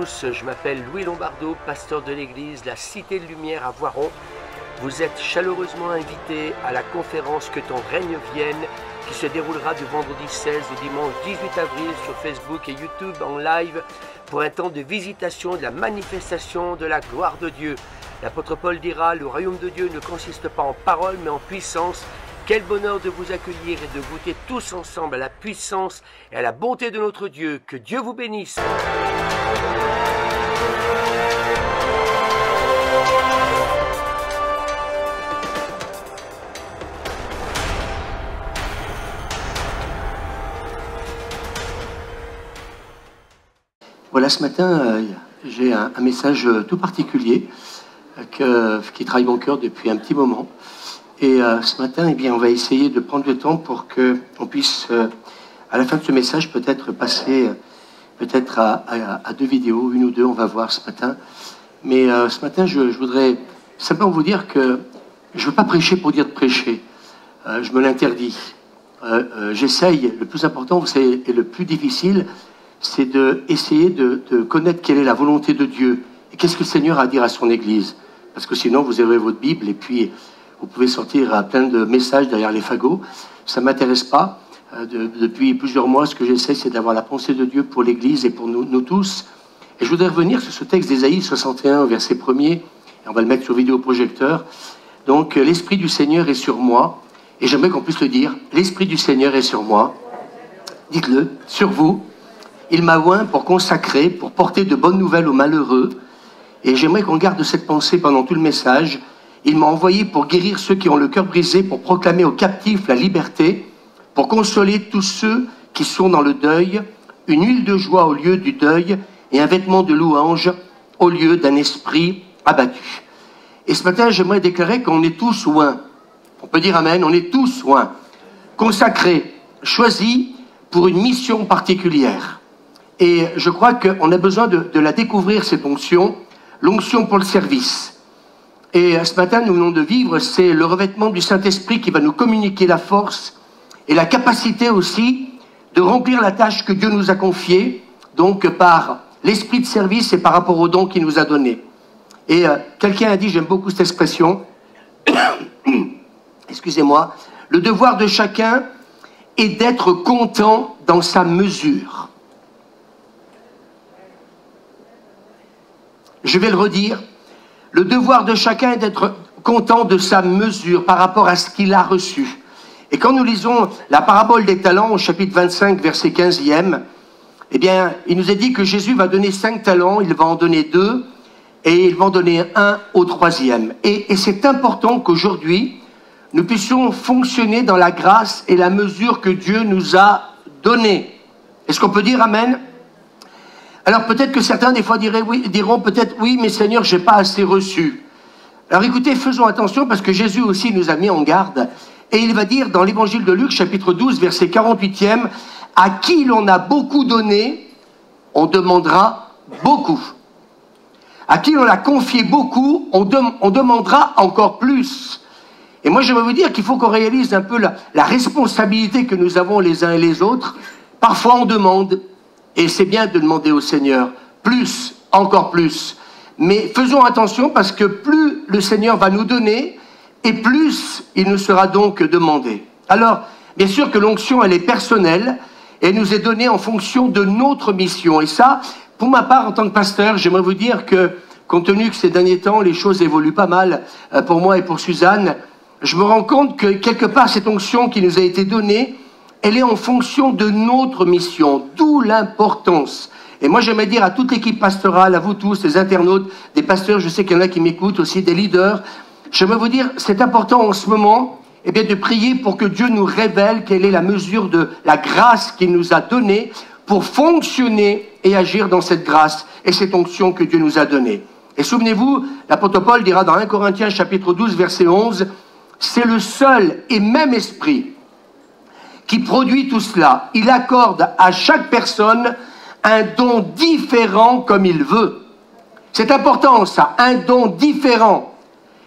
tous, je m'appelle Louis Lombardo, pasteur de l'église La Cité de Lumière à Voiron. Vous êtes chaleureusement invités à la conférence Que ton règne vienne qui se déroulera du vendredi 16 au dimanche 18 avril sur Facebook et YouTube en live pour un temps de visitation de la manifestation de la gloire de Dieu. L'apôtre Paul dira, le royaume de Dieu ne consiste pas en paroles mais en puissance. Quel bonheur de vous accueillir et de goûter tous ensemble à la puissance et à la bonté de notre Dieu. Que Dieu vous bénisse. Voilà, ce matin, j'ai un message tout particulier qui travaille mon cœur depuis un petit moment. Et ce matin, eh bien, on va essayer de prendre le temps pour qu'on puisse, à la fin de ce message, peut-être passer à deux vidéos, une ou deux, on va voir ce matin. Mais ce matin, je voudrais simplement vous dire que je ne veux pas prêcher pour dire de prêcher. Je me l'interdis. J'essaye, le plus important, vous savez, et le plus difficile, c'est d'essayer de connaître quelle est la volonté de Dieu. Et qu'est-ce que le Seigneur a à dire à son Église. Parce que sinon, vous avez votre Bible et puis vous pouvez sortir à plein de messages derrière les fagots. Ça ne m'intéresse pas. Depuis plusieurs mois, ce que j'essaie, c'est d'avoir la pensée de Dieu pour l'Église et pour nous tous. Et je voudrais revenir sur ce texte d'Ésaïe 61, verset 1er. Et on va le mettre sur vidéoprojecteur. Donc, l'Esprit du Seigneur est sur moi. Et j'aimerais qu'on puisse le dire. L'Esprit du Seigneur est sur moi. Dites-le, sur vous. Il m'a oint pour consacrer, pour porter de bonnes nouvelles aux malheureux. Et j'aimerais qu'on garde cette pensée pendant tout le message. Il m'a envoyé pour guérir ceux qui ont le cœur brisé, pour proclamer aux captifs la liberté, pour consoler tous ceux qui sont dans le deuil, une huile de joie au lieu du deuil et un vêtement de louange au lieu d'un esprit abattu. Et ce matin, j'aimerais déclarer qu'on est tous oints. On peut dire amen, on est tous oints, consacrés, choisis pour une mission particulière. Et je crois qu'on a besoin de la découvrir, cette onction, l'onction pour le service. Et ce matin, nous venons de vivre, c'est le revêtement du Saint-Esprit qui va nous communiquer la force et la capacité aussi de remplir la tâche que Dieu nous a confiée, donc par l'esprit de service et par rapport au don qu'il nous a donné. Et quelqu'un a dit, j'aime beaucoup cette expression, excusez-moi, le devoir de chacun est d'être content dans sa mesure. Je vais le redire. Le devoir de chacun est d'être content de sa mesure par rapport à ce qu'il a reçu. Et quand nous lisons la parabole des talents au chapitre 25, verset 15e, eh bien, il nous est dit que Jésus va donner 5 talents, il va en donner 2, et il va en donner 1 au 3e. Et c'est important qu'aujourd'hui, nous puissions fonctionner dans la grâce et la mesure que Dieu nous a donnée. Est-ce qu'on peut dire amen ? Alors peut-être que certains des fois diront peut-être oui, mais Seigneur, je n'ai pas assez reçu. Alors écoutez, faisons attention parce que Jésus aussi nous a mis en garde. Et il va dire dans l'évangile de Luc, chapitre 12, verset 48e, « À qui l'on a beaucoup donné, on demandera beaucoup. À qui l'on a confié beaucoup, on demandera encore plus. » Et moi, je vais vous dire qu'il faut qu'on réalise un peu la responsabilité que nous avons les uns et les autres. Parfois, on demande. Et c'est bien de demander au Seigneur plus, encore plus. Mais faisons attention parce que plus le Seigneur va nous donner et plus il nous sera donc demandé. Alors, bien sûr que l'onction, elle est personnelle et elle nous est donnée en fonction de notre mission. Et ça, pour ma part, en tant que pasteur, j'aimerais vous dire que, compte tenu que ces derniers temps, les choses évoluent pas mal pour moi et pour Suzanne, je me rends compte que quelque part, cette onction qui nous a été donnée, elle est en fonction de notre mission, d'où l'importance. Et moi, j'aimerais dire à toute l'équipe pastorale, à vous tous, les internautes, des pasteurs, je sais qu'il y en a qui m'écoutent aussi, des leaders, j'aimerais vous dire, c'est important en ce moment, eh bien, de prier pour que Dieu nous révèle quelle est la mesure de la grâce qu'il nous a donnée pour fonctionner et agir dans cette grâce et cette onction que Dieu nous a donnée. Et souvenez-vous, l'apôtre Paul dira dans 1 Corinthiens chapitre 12, verset 11, « C'est le seul et même esprit qui produit tout cela. Il accorde à chaque personne un don différent comme il veut. » C'est important ça, un don différent.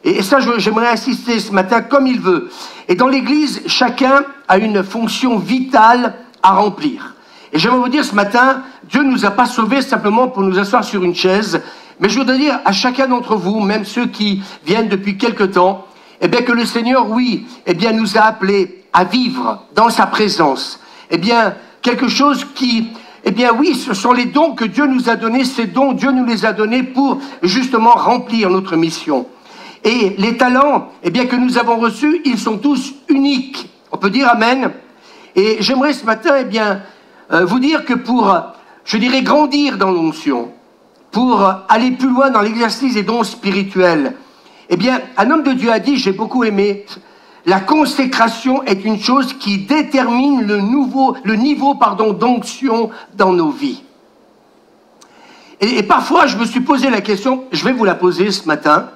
Et ça, j'aimerais insister ce matin, comme il veut. Et dans l'Église, chacun a une fonction vitale à remplir. Et j'aimerais vous dire ce matin, Dieu ne nous a pas sauvés simplement pour nous asseoir sur une chaise, mais je voudrais dire à chacun d'entre vous, même ceux qui viennent depuis quelque temps, eh bien que le Seigneur, oui, eh bien nous a appelés à vivre dans sa présence. Eh bien, quelque chose qui, eh bien oui, ce sont les dons que Dieu nous a donnés, ces dons, Dieu nous les a donnés pour justement remplir notre mission. Et les talents, eh bien que nous avons reçus, ils sont tous uniques. On peut dire amen. Et j'aimerais ce matin, eh bien, vous dire que pour, je dirais, grandir dans l'onction, pour aller plus loin dans l'exercice des dons spirituels, eh bien, un homme de Dieu a dit, j'ai beaucoup aimé, la consécration est une chose qui détermine le niveau d'onction dans nos vies. Et parfois, je me suis posé la question, je vais vous la poser ce matin.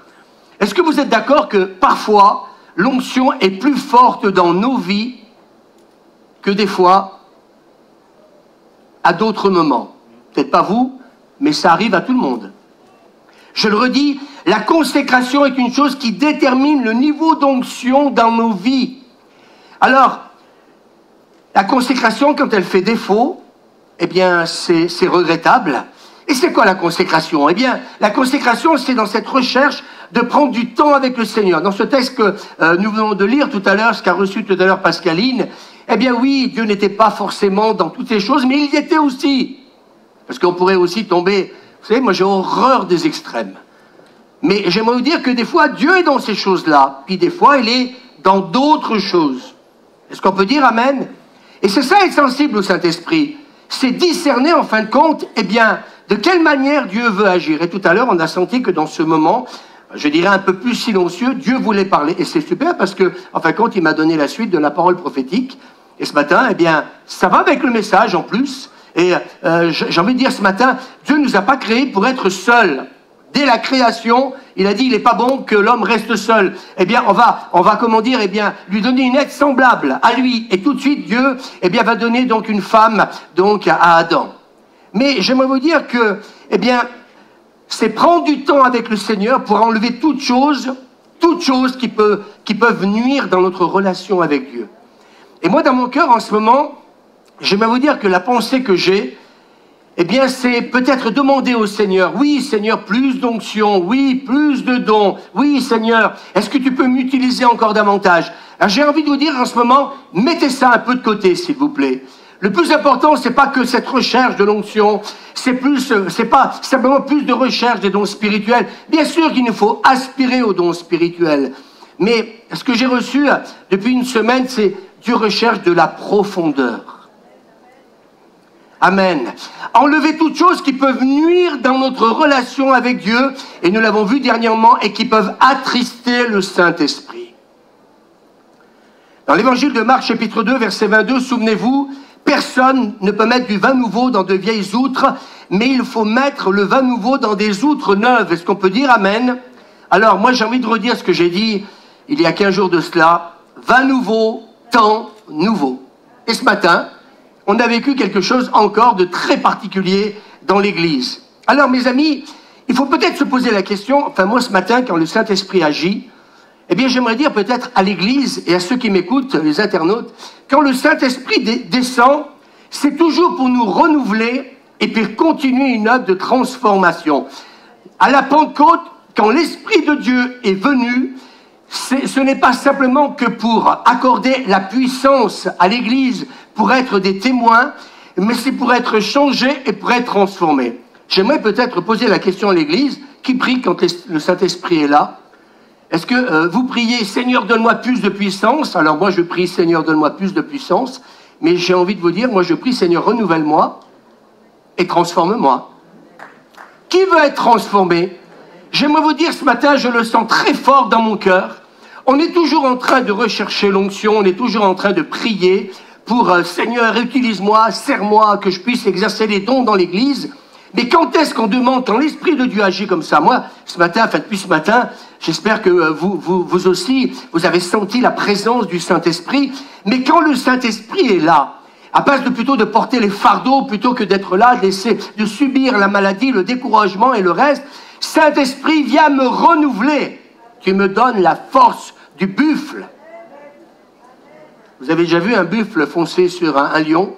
Est-ce que vous êtes d'accord que parfois, l'onction est plus forte dans nos vies que des fois à d'autres moments? Peut-être pas vous, mais ça arrive à tout le monde. Je le redis, la consécration est une chose qui détermine le niveau d'onction dans nos vies. Alors, la consécration, quand elle fait défaut, eh bien, c'est regrettable. Et c'est quoi la consécration? Eh bien, la consécration, c'est dans cette recherche de prendre du temps avec le Seigneur. Dans ce texte que nous venons de lire tout à l'heure, ce qu'a reçu tout à l'heure Pascaline, eh bien oui, Dieu n'était pas forcément dans toutes ces choses, mais il y était aussi. Parce qu'on pourrait aussi tomber, vous savez, moi j'ai horreur des extrêmes. Mais j'aimerais vous dire que des fois, Dieu est dans ces choses-là, puis des fois, il est dans d'autres choses. Est-ce qu'on peut dire amen? Et c'est ça être sensible au Saint-Esprit. C'est discerner, en fin de compte, eh bien, de quelle manière Dieu veut agir. Et tout à l'heure, on a senti que dans ce moment, je dirais un peu plus silencieux, Dieu voulait parler. Et c'est super parce que, en fin de compte, il m'a donné la suite de la parole prophétique. Et ce matin, eh bien, ça va avec le message en plus. Et j'ai envie de dire ce matin, Dieu ne nous a pas créés pour être seuls. Dès la création, il a dit, il n'est pas bon que l'homme reste seul. Eh bien, on va, comment dire, eh bien, lui donner une aide semblable à lui. Et tout de suite, Dieu, eh bien, va donner donc une femme, donc, à Adam. Mais j'aimerais vous dire que, eh bien, c'est prendre du temps avec le Seigneur pour enlever toutes choses qui peuvent nuire dans notre relation avec Dieu. Et moi, dans mon cœur, en ce moment, j'aimerais vous dire que la pensée que j'ai, eh bien, c'est peut-être demander au Seigneur, oui, Seigneur, plus d'onction, oui, plus de dons, oui, Seigneur, est-ce que tu peux m'utiliser encore davantage? Alors, j'ai envie de vous dire en ce moment, mettez ça un peu de côté, s'il vous plaît. Le plus important, c'est pas que cette recherche de l'onction, c'est pas simplement plus de recherche des dons spirituels. Bien sûr qu'il nous faut aspirer aux dons spirituels. Mais ce que j'ai reçu depuis une semaine, c'est Dieu recherche de la profondeur. Amen. Enlever toutes choses qui peuvent nuire dans notre relation avec Dieu, et nous l'avons vu dernièrement, et qui peuvent attrister le Saint-Esprit. Dans l'évangile de Marc, chapitre 2, verset 22, souvenez-vous, personne ne peut mettre du vin nouveau dans de vieilles outres, mais il faut mettre le vin nouveau dans des outres neuves. Est-ce qu'on peut dire amen? Alors, moi, j'ai envie de redire ce que j'ai dit il y a 15 jours de cela. Vin nouveau, temps nouveau. Et ce matin, on a vécu quelque chose encore de très particulier dans l'Église. Alors, mes amis, il faut peut-être se poser la question, enfin moi, ce matin, quand le Saint-Esprit agit, eh bien, j'aimerais dire peut-être à l'Église et à ceux qui m'écoutent, les internautes, quand le Saint-Esprit descend, c'est toujours pour nous renouveler et puis continuer une œuvre de transformation. À la Pentecôte, quand l'Esprit de Dieu est venu, ce n'est pas simplement que pour accorder la puissance à l'Église, pour être des témoins, mais c'est pour être changé et pour être transformé. J'aimerais peut-être poser la question à l'Église, qui prie quand le Saint-Esprit est là? Est-ce que vous priez, Seigneur, donne-moi plus de puissance? Alors moi, je prie, Seigneur, donne-moi plus de puissance. Mais j'ai envie de vous dire, moi, je prie, Seigneur, renouvelle-moi et transforme-moi. Qui veut être transformé? J'aimerais vous dire, ce matin, je le sens très fort dans mon cœur. On est toujours en train de rechercher l'onction, on est toujours en train de prier pour, Seigneur, utilise-moi, sers-moi, que je puisse exercer les dons dans l'Église. Mais quand est-ce qu'on demande, quand l'Esprit de Dieu agit comme ça? Moi, ce matin, enfin depuis ce matin, j'espère que vous aussi, vous avez senti la présence du Saint-Esprit. Mais quand le Saint-Esprit est là, à place de plutôt de porter les fardeaux, plutôt que d'être là, de subir la maladie, le découragement et le reste, Saint-Esprit, viens me renouveler. Tu me donnes la force du buffle. Vous avez déjà vu un buffle foncer sur un lion?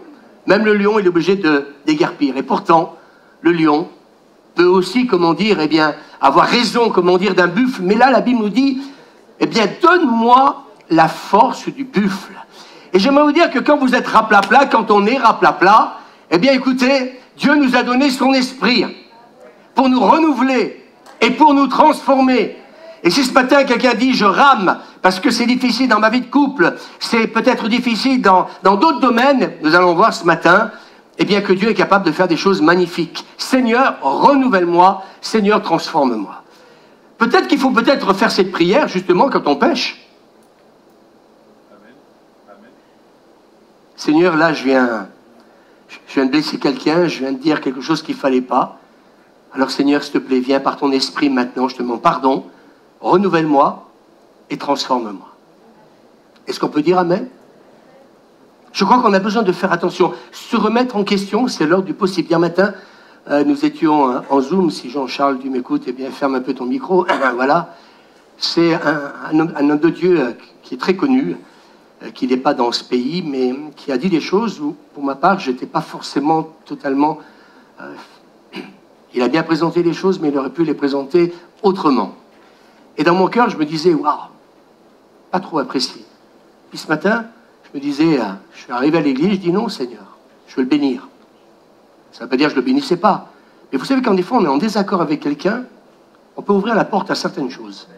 Même le lion, il est obligé de déguerpir. Et pourtant, le lion peut aussi, comment dire, eh bien, avoir raison, comment dire, d'un buffle. Mais là, la Bible nous dit, eh bien, donne-moi la force du buffle. Et j'aimerais vous dire que quand vous êtes raplapla, quand on est raplapla, eh bien, écoutez, Dieu nous a donné son esprit pour nous renouveler et pour nous transformer. Et si ce matin, quelqu'un dit, je rame, parce que c'est difficile dans ma vie de couple, c'est peut-être difficile dans d'autres domaines, nous allons voir ce matin, eh bien, que Dieu est capable de faire des choses magnifiques. Seigneur, renouvelle-moi. Seigneur, transforme-moi. Peut-être qu'il faut peut-être faire cette prière, justement, quand on pêche. Seigneur, là, je viens de blesser quelqu'un, je viens de dire quelque chose qu'il ne fallait pas. Alors, Seigneur, s'il te plaît, viens par ton esprit maintenant, je te demande pardon, renouvelle-moi et transforme-moi. Est-ce qu'on peut dire Amen? Je crois qu'on a besoin de faire attention. Se remettre en question, c'est l'heure du possible. Hier matin, nous étions en Zoom. Si Jean-Charles, tu m'écoutes, eh bien, ferme un peu ton micro. Voilà. C'est un homme de Dieu qui est très connu, qui n'est pas dans ce pays, mais qui a dit des choses où, pour ma part, je n'étais pas forcément totalement... il a bien présenté les choses, mais il aurait pu les présenter autrement. Et dans mon cœur, je me disais, waouh, pas trop apprécié. Puis ce matin... je me disais, je suis arrivé à l'église, je dis non Seigneur, je veux le bénir. Ça ne veut pas dire que je ne le bénissais pas. Mais vous savez, quand des fois on est en désaccord avec quelqu'un, on peut ouvrir la porte à certaines choses.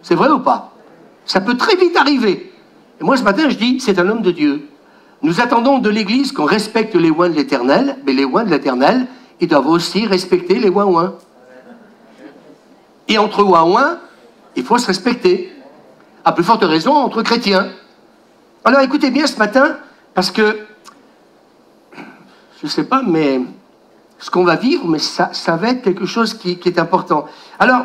C'est vrai ou pas? Ça peut très vite arriver. Et moi ce matin je dis, c'est un homme de Dieu. Nous attendons de l'église qu'on respecte les oins de l'Éternel, mais les oins de l'Éternel, ils doivent aussi respecter les oins. Et entre oins, il faut se respecter. À plus forte raison entre chrétiens. Alors écoutez bien ce matin, parce que, je ne sais pas, mais ce qu'on va vivre, mais ça va être quelque chose qui est important. Alors,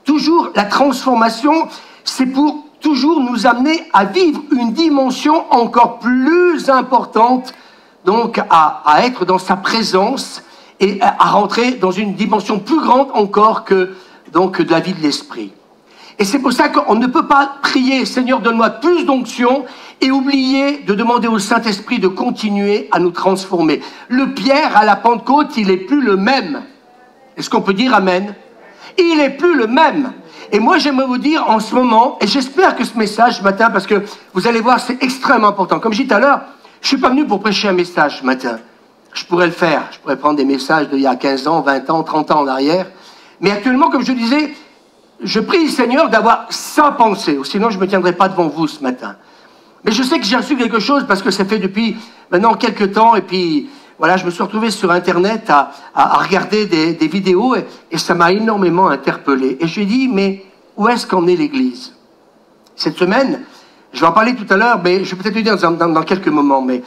toujours, la transformation, c'est pour toujours nous amener à vivre une dimension encore plus importante, donc à être dans sa présence et à rentrer dans une dimension plus grande encore que donc, de la vie de l'esprit. Et c'est pour ça qu'on ne peut pas prier, Seigneur, donne-moi plus d'onction, et oublier de demander au Saint-Esprit de continuer à nous transformer. Le Pierre, à la Pentecôte, il n'est plus le même. Est-ce qu'on peut dire Amen? Il n'est plus le même. Et moi, j'aimerais vous dire en ce moment, et j'espère que ce message ce matin, parce que vous allez voir, c'est extrêmement important. Comme je dis tout à l'heure, je ne suis pas venu pour prêcher un message ce matin. Je pourrais le faire. Je pourrais prendre des messages d'il y a 15 ans, 20 ans, 30 ans en arrière. Mais actuellement, comme je disais, je prie le Seigneur d'avoir sa pensée, sinon je ne me tiendrai pas devant vous ce matin. Mais je sais que j'ai reçu quelque chose parce que ça fait depuis maintenant quelques temps, et puis voilà, je me suis retrouvé sur Internet à regarder des vidéos, et ça m'a énormément interpellé. Et je lui ai dit, mais où est-ce qu'en est l'Église? Cette semaine, je vais en parler tout à l'heure, mais je vais peut-être le dire dans quelques moments, mais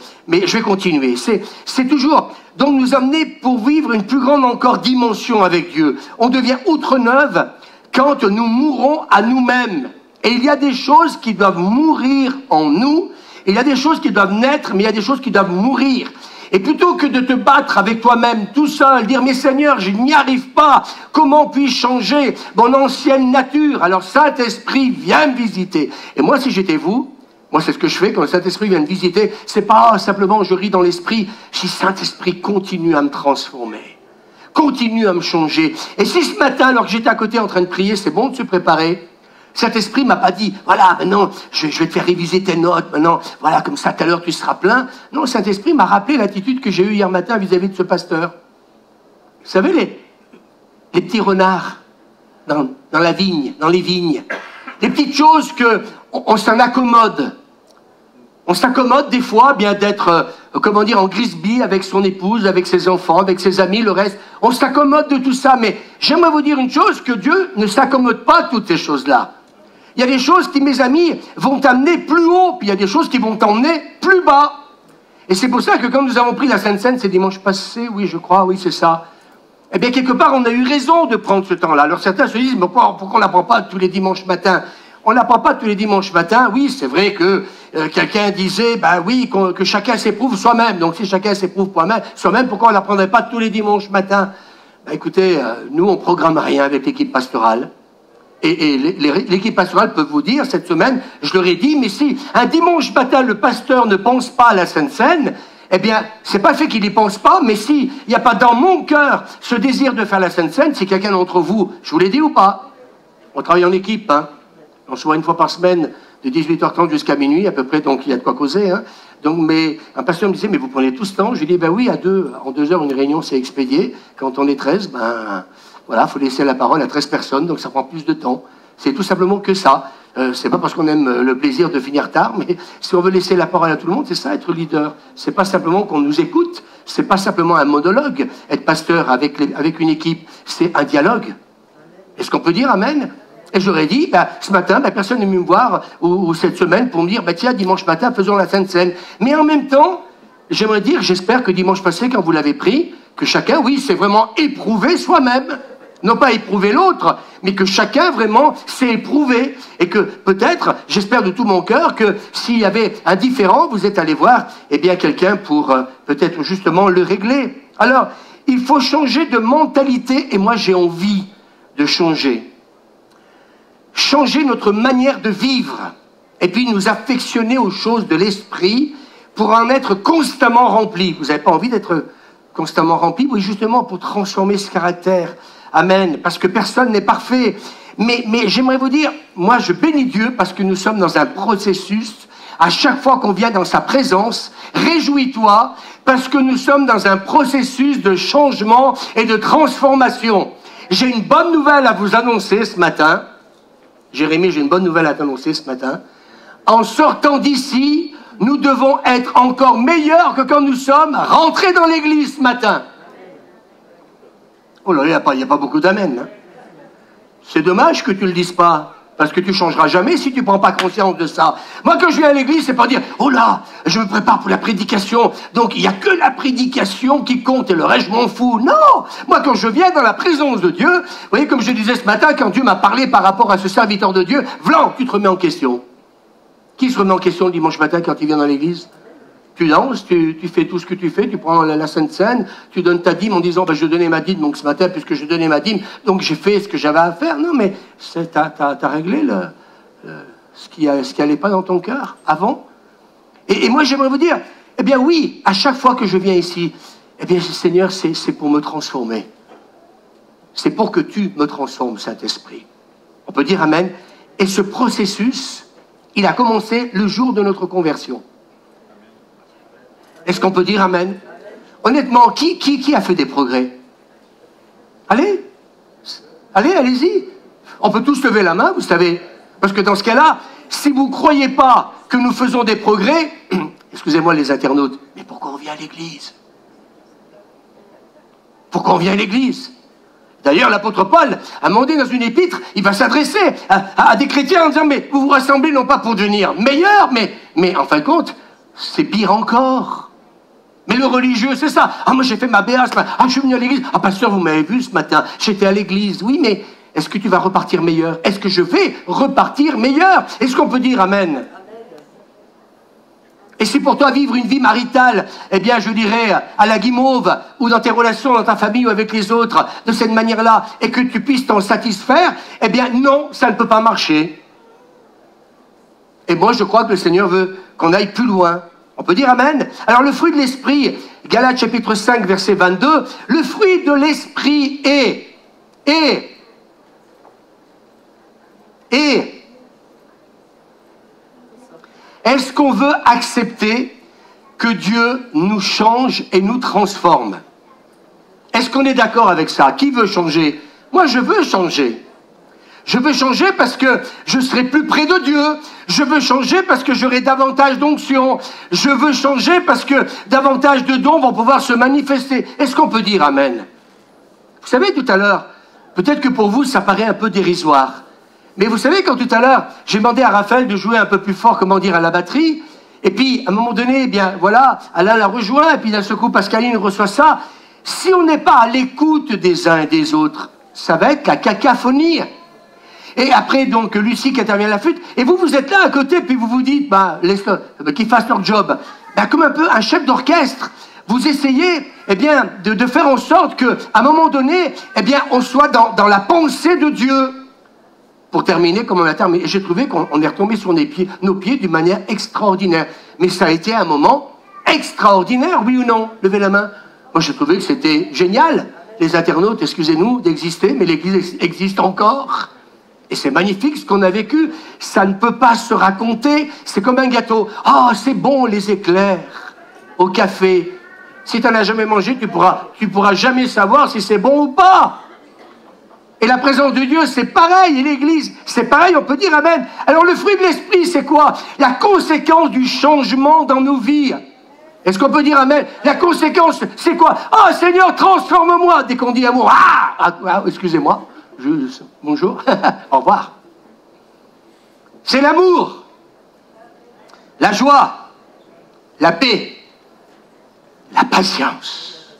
je vais continuer. C'est toujours, donc nous amener pour vivre une plus grande encore dimension avec Dieu. On devient outre neuve quand nous mourons à nous-mêmes. Et il y a des choses qui doivent mourir en nous, et il y a des choses qui doivent naître, mais il y a des choses qui doivent mourir. Et plutôt que de te battre avec toi-même tout seul, dire « Mais Seigneur, je n'y arrive pas, comment puis-je changer mon ancienne nature ?» Alors Saint-Esprit, viens me visiter. Et moi, si j'étais vous, moi c'est ce que je fais quand le Saint-Esprit vient me visiter, c'est pas simplement je ris dans l'esprit, je dis « Saint-Esprit, continue à me transformer. Continue à me changer. » Et si ce matin, alors que j'étais à côté en train de prier, c'est bon de se préparer, Saint-Esprit m'a pas dit, voilà, maintenant, je vais te faire réviser tes notes, maintenant, voilà, comme ça, tout à l'heure, tu seras plein. Non, Saint-Esprit m'a rappelé l'attitude que j'ai eue hier matin vis-à-vis de ce pasteur. Vous savez, les petits renards dans la vigne, dans les vignes. Des petites choses on s'en accommode. On s'accommode des fois, bien d'être, comment dire, en grisby avec son épouse, avec ses enfants, avec ses amis, le reste. On s'accommode de tout ça, mais j'aimerais vous dire une chose, que Dieu ne s'accommode pas de toutes ces choses-là. Il y a des choses qui, mes amis, vont t'amener plus haut, puis il y a des choses qui vont t'emmener plus bas. Et c'est pour ça que quand nous avons pris la Sainte Seine, c'est dimanche passé, oui, je crois, oui, c'est ça. Eh bien, quelque part, on a eu raison de prendre ce temps-là. Alors certains se disent, mais pourquoi on ne l'apprend pas tous les dimanches matins? On ne l'apprend pas tous les dimanches matins. Oui, c'est vrai que quelqu'un disait, ben oui, que chacun s'éprouve soi-même. Donc si chacun s'éprouve soi-même, pourquoi on ne l'apprendrait pas tous les dimanches matins? Ben, écoutez, nous, on ne programme rien avec l'équipe pastorale. Et l'équipe pastorale peut vous dire, cette semaine, je leur ai dit, mais si un dimanche matin, le pasteur ne pense pas à la Sainte Seine, eh bien, c'est pas le fait qu'il n'y pense pas, mais s'il n'y a pas dans mon cœur ce désir de faire la Sainte Seine, si quelqu'un d'entre vous, je vous l'ai dit ou pas, on travaille en équipe, hein. On se voit une fois par semaine de 18h30 jusqu'à minuit à peu près, donc il y a de quoi causer, hein. Donc, mais un pasteur me disait, mais vous prenez tout ce temps? Je lui dis, ben oui, en 2 heures, une réunion, c'est expédié. Quand on est 13, ben voilà, il faut laisser la parole à 13 personnes, donc ça prend plus de temps. C'est tout simplement que ça. C'est pas parce qu'on aime le plaisir de finir tard, mais si on veut laisser la parole à tout le monde, c'est ça, être leader. C'est pas simplement qu'on nous écoute, c'est pas simplement un monologue. Être pasteur avec une équipe, c'est un dialogue. Est-ce qu'on peut dire amen? Et j'aurais dit, ce matin, personne n'est venu me voir, ou cette semaine, pour me dire, tiens, dimanche matin, faisons la Sainte Seine. Mais en même temps, j'aimerais dire, j'espère que dimanche passé, quand vous l'avez pris, que chacun, oui, s'est vraiment éprouvé soi-même. Non pas éprouver l'autre, mais que chacun vraiment s'est éprouvé. Et que peut-être, j'espère de tout mon cœur, que s'il y avait un différend, vous êtes allé voir, eh bien, quelqu'un pour peut-être justement le régler. Alors, il faut changer de mentalité, et moi j'ai envie de changer. Changer notre manière de vivre, et puis nous affectionner aux choses de l'esprit pour en être constamment remplis. Vous n'avez pas envie d'être constamment rempli? Oui, justement, pour transformer ce caractère. Amen. Parce que personne n'est parfait. Mais j'aimerais vous dire, moi je bénis Dieu parce que nous sommes dans un processus. À chaque fois qu'on vient dans sa présence, réjouis-toi parce que nous sommes dans un processus de changement et de transformation. J'ai une bonne nouvelle à vous annoncer ce matin. Jérémie, j'ai une bonne nouvelle à t'annoncer ce matin. En sortant d'ici, nous devons être encore meilleurs que quand nous sommes rentrés dans l'église ce matin. Oh là, il n'y a pas beaucoup d'amen. Hein. C'est dommage que tu ne le dises pas, parce que tu ne changeras jamais si tu ne prends pas conscience de ça. Moi, quand je viens à l'église, c'est pas dire « Oh là, je me prépare pour la prédication, donc il n'y a que la prédication qui compte et le reste, je m'en fous. » Non. Moi, quand je viens dans la présence de Dieu, vous voyez, comme je disais ce matin, quand Dieu m'a parlé par rapport à ce serviteur de Dieu, Vlan, tu te remets en question. Qui se remet en question le dimanche matin quand il vient dans l'église? Tu danses, tu fais tout ce que tu fais, tu prends la Sainte Seine, tu donnes ta dîme en disant je donnais ma dîme, donc ce matin, puisque je donnais ma dîme, donc j'ai fait ce que j'avais à faire. Non, mais t'as réglé ce qui allait pas dans ton cœur avant. Et moi, j'aimerais vous dire, eh bien oui, à chaque fois que je viens ici, eh bien Seigneur, c'est pour me transformer. C'est pour que tu me transformes, Saint-Esprit. On peut dire amen. Et ce processus, il a commencé le jour de notre conversion. Est-ce qu'on peut dire amen? Honnêtement, qui a fait des progrès? Allez-y. On peut tous lever la main, vous savez. Parce que dans ce cas-là, si vous ne croyez pas que nous faisons des progrès, excusez-moi les internautes, mais pourquoi on vient à l'église? Pourquoi on vient à l'église? D'ailleurs, l'apôtre Paul a demandé dans une épître, il va s'adresser à des chrétiens en disant, mais vous vous rassemblez non pas pour devenir meilleurs, mais en fin de compte, c'est pire encore. Mais le religieux, c'est ça. Ah, moi j'ai fait ma BA ce matin. Ah, je suis venu à l'église. Ah, pasteur, vous m'avez vu ce matin. J'étais à l'église. Oui, mais est-ce que tu vas repartir meilleur? Est-ce que je vais repartir meilleur? Est-ce qu'on peut dire amen? Et si pour toi vivre une vie maritale, eh bien je dirais à la guimauve, ou dans tes relations, dans ta famille ou avec les autres, de cette manière-là, et que tu puisses t'en satisfaire, eh bien non, ça ne peut pas marcher. Et moi je crois que le Seigneur veut qu'on aille plus loin. On peut dire amen. Alors le fruit de l'esprit, Galates chapitre 5 verset 22, le fruit de l'esprit est est-ce qu'on veut accepter que Dieu nous change et nous transforme? Est-ce qu'on est d'accord avec ça? Qui veut changer? Moi je veux changer. Je veux changer parce que je serai plus près de Dieu. Je veux changer parce que j'aurai davantage d'onction. Je veux changer parce que davantage de dons vont pouvoir se manifester. Est-ce qu'on peut dire amen? Vous savez, tout à l'heure, peut-être que pour vous, ça paraît un peu dérisoire. Mais vous savez, quand tout à l'heure, j'ai demandé à Raphaël de jouer un peu plus fort, comment dire, à la batterie. Et puis, à un moment donné, eh bien, voilà, Alain la rejoint. Et puis, d'un seul coup, Pascaline reçoit ça. Si on n'est pas à l'écoute des uns et des autres, ça va être la cacophonie. Et après, donc, Lucie qui intervient à la flûte, et vous êtes là à côté, puis vous vous dites, qu'ils fassent leur job. Comme un peu un chef d'orchestre, vous essayez, eh bien, de faire en sorte qu'à un moment donné, eh bien, on soit dans la pensée de Dieu. Pour terminer, comme on a terminé, j'ai trouvé qu'on est retombé sur nos pieds d'une manière extraordinaire. Mais ça a été un moment extraordinaire, oui ou non? Levez la main. Moi, je trouvais que c'était génial. Les internautes, excusez-nous d'exister, mais l'Église existe encore. Et c'est magnifique ce qu'on a vécu. Ça ne peut pas se raconter. C'est comme un gâteau. Ah, c'est bon les éclairs au café. Si tu n'en as jamais mangé, tu pourras jamais savoir si c'est bon ou pas. Et la présence de Dieu, c'est pareil. Et l'Église, c'est pareil. On peut dire amen. Alors le fruit de l'Esprit, c'est quoi? La conséquence du changement dans nos vies. Est-ce qu'on peut dire amen? La conséquence, c'est quoi? Oh Seigneur, transforme-moi. Dès qu'on dit amour, excusez-moi. Bonjour, au revoir. C'est l'amour, la joie, la paix, la patience,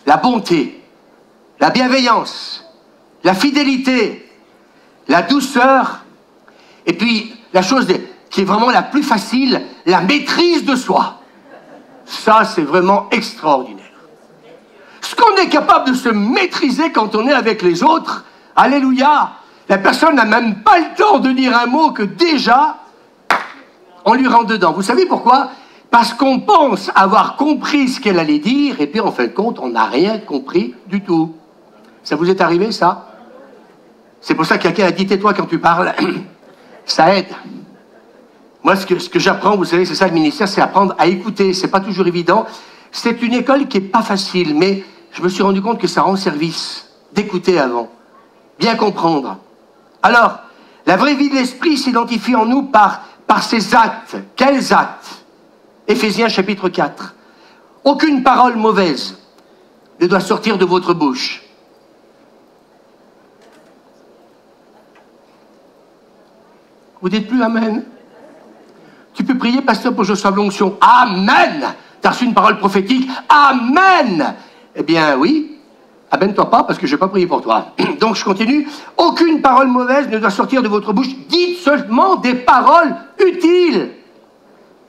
la bonté, la bienveillance, la fidélité, la douceur, et puis la chose qui est vraiment la plus facile, la maîtrise de soi. Ça, c'est vraiment extraordinaire. Ce qu'on est capable de se maîtriser quand on est avec les autres, alléluia, la personne n'a même pas le temps de dire un mot que déjà, on lui rentre dedans. Vous savez pourquoi? Parce qu'on pense avoir compris ce qu'elle allait dire, et puis en fin de compte, on n'a rien compris du tout. Ça vous est arrivé, ça? C'est pour ça que quelqu'un a dit, tais-toi quand tu parles. Ça aide. Moi, ce que j'apprends, vous savez, c'est ça le ministère, c'est apprendre à écouter. C'est pas toujours évident. C'est une école qui est pas facile, mais je me suis rendu compte que ça rend service d'écouter avant. Bien comprendre. Alors, la vraie vie de l'esprit s'identifie en nous par ses actes. Quels actes? Éphésiens chapitre 4. Aucune parole mauvaise ne doit sortir de votre bouche. Vous dites plus amen? Tu peux prier, pasteur, pour que je reçoive l'onction. Amen! Tu as reçu une parole prophétique. Amen! Eh bien, oui. Amène-toi pas, parce que je n'ai pas prié pour toi. Donc, je continue. Aucune parole mauvaise ne doit sortir de votre bouche. Dites seulement des paroles utiles,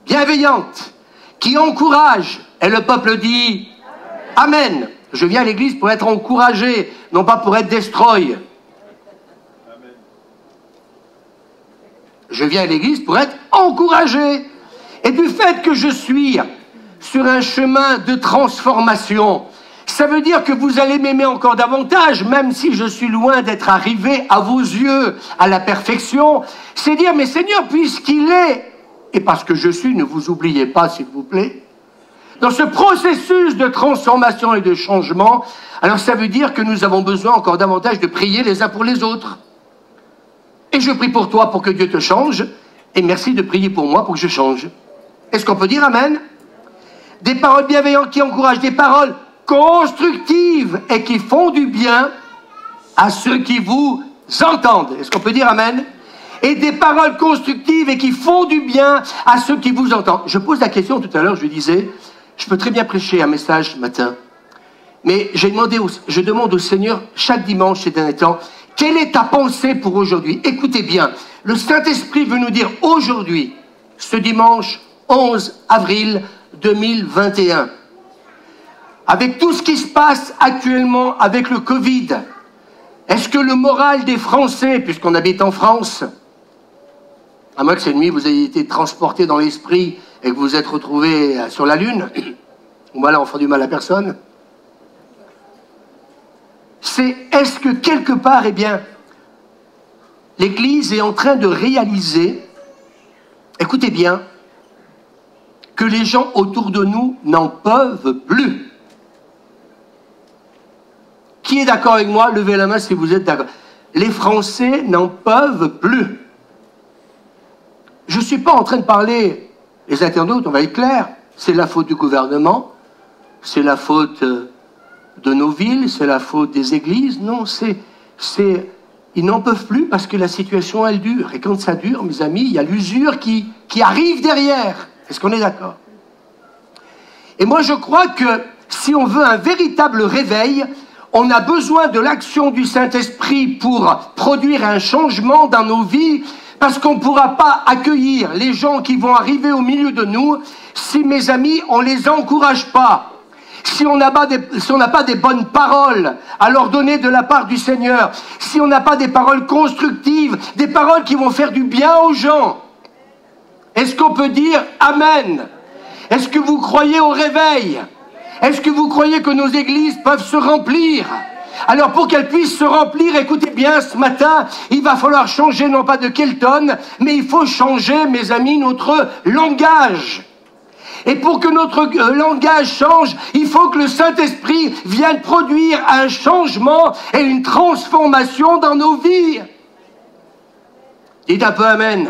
bienveillantes, qui encouragent. Et le peuple dit Amen. Je viens à l'église pour être encouragé, non pas pour être destroy. Je viens à l'église pour être encouragé. Et du fait que je suis sur un chemin de transformation, ça veut dire que vous allez m'aimer encore davantage, même si je suis loin d'être arrivé à vos yeux à la perfection. C'est dire, mais Seigneur, puisqu'il est, et parce que je suis, ne vous oubliez pas, s'il vous plaît, dans ce processus de transformation et de changement, alors ça veut dire que nous avons besoin encore davantage de prier les uns pour les autres. Et je prie pour toi pour que Dieu te change, et merci de prier pour moi pour que je change. Est-ce qu'on peut dire amen? Des paroles bienveillantes qui encouragent, des paroles constructives et qui font du bien à ceux qui vous entendent. Est-ce qu'on peut dire amen? Et des paroles constructives et qui font du bien à ceux qui vous entendent. Je pose la question tout à l'heure, je disais, je peux très bien prêcher un message ce matin, mais je demande au Seigneur chaque dimanche ces derniers temps, quelle est ta pensée pour aujourd'hui? Écoutez bien, le Saint-Esprit veut nous dire aujourd'hui, ce dimanche 11 avril 2021, avec tout ce qui se passe actuellement avec le Covid, est-ce que le moral des Français, puisqu'on habite en France, à moins que cette nuit vous ayez été transporté dans l'esprit et que vous vous êtes retrouvé sur la Lune, voilà, on fait du mal à personne, c'est est-ce que quelque part, eh bien, l'Église est en train de réaliser, écoutez bien, que les gens autour de nous n'en peuvent plus. Qui est d'accord avec moi? Levez la main si vous êtes d'accord. Les Français n'en peuvent plus. Je ne suis pas en train de parler, les internautes, on va être clair, c'est la faute du gouvernement, c'est la faute de nos villes, c'est la faute des églises. Non, ils n'en peuvent plus parce que la situation, elle dure. Et quand ça dure, mes amis, il y a l'usure qui arrive derrière. Est-ce qu'on est d'accord? Et moi, je crois que si on veut un véritable réveil, on a besoin de l'action du Saint-Esprit pour produire un changement dans nos vies, parce qu'on ne pourra pas accueillir les gens qui vont arriver au milieu de nous si, mes amis, on ne les encourage pas. Si on n'a pas des bonnes paroles à leur donner de la part du Seigneur, si on n'a pas des paroles constructives, des paroles qui vont faire du bien aux gens, est-ce qu'on peut dire Amen? Est-ce que vous croyez au réveil? Est-ce que vous croyez que nos églises peuvent se remplir? Alors pour qu'elles puissent se remplir, écoutez bien, ce matin, il va falloir changer non pas de Kelton, mais il faut changer, mes amis, notre langage. Et pour que notre langage change, il faut que le Saint-Esprit vienne produire un changement et une transformation dans nos vies. Dites un peu Amen.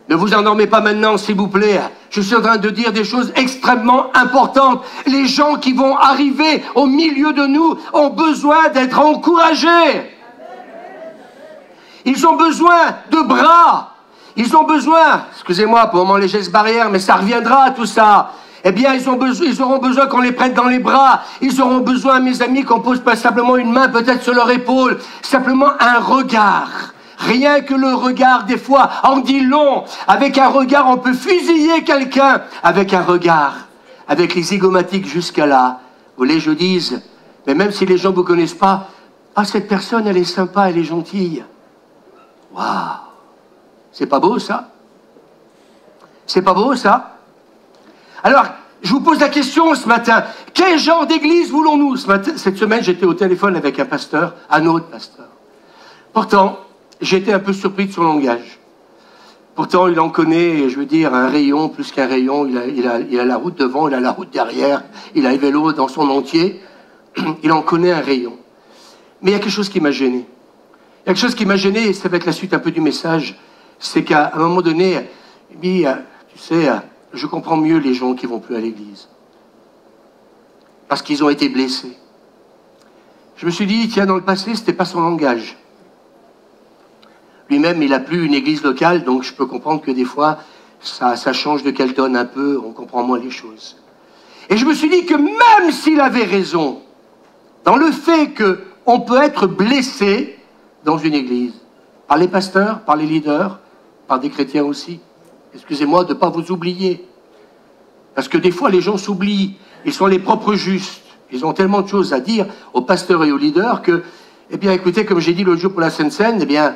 Ne vous endormez pas maintenant, s'il vous plaît. Je suis en train de dire des choses extrêmement importantes. Les gens qui vont arriver au milieu de nous ont besoin d'être encouragés. Ils ont besoin de bras. Ils ont besoin, excusez-moi pour mon les gestes barrières, mais ça reviendra tout ça. Eh bien, ils auront besoin qu'on les prenne dans les bras. Ils auront besoin, mes amis, qu'on pose pas simplement une main peut-être sur leur épaule, simplement un regard. Rien que le regard, des fois, en dit long. Avec un regard, on peut fusiller quelqu'un. Avec un regard, avec les zygomatiques jusqu'à là. Vous voulez, je dise, mais même si les gens ne vous connaissent pas, ah, cette personne, elle est sympa, elle est gentille. Waouh! C'est pas beau, ça? C'est pas beau, ça? Alors, je vous pose la question ce matin. Quel genre d'église voulons-nous ce matin? Cette semaine, j'étais au téléphone avec un pasteur, un autre pasteur. Pourtant, j'étais un peu surpris de son langage. Pourtant, il en connaît, je veux dire, un rayon, plus qu'un rayon. Il a la route devant, il a la route derrière. Il a les vélos dans son entier. Il en connaît un rayon. Mais il y a quelque chose qui m'a gêné. Il y a quelque chose qui m'a gêné, et ça va être la suite un peu du message. C'est qu'à un moment donné, il dit, tu sais, je comprends mieux les gens qui vont plus à l'église. Parce qu'ils ont été blessés. Je me suis dit, tiens, dans le passé, c'était pas son langage. Lui-même, il n'a plus une église locale, donc je peux comprendre que des fois, ça change de Kelton un peu, on comprend moins les choses. Et je me suis dit que même s'il avait raison, dans le fait qu'on peut être blessé dans une église, par les pasteurs, par les leaders, par des chrétiens aussi. Excusez-moi de ne pas vous oublier. Parce que des fois, les gens s'oublient. Ils sont les propres justes. Ils ont tellement de choses à dire aux pasteurs et aux leaders que, eh bien, écoutez, comme j'ai dit l'autre jour pour la Sainte Seine, eh bien,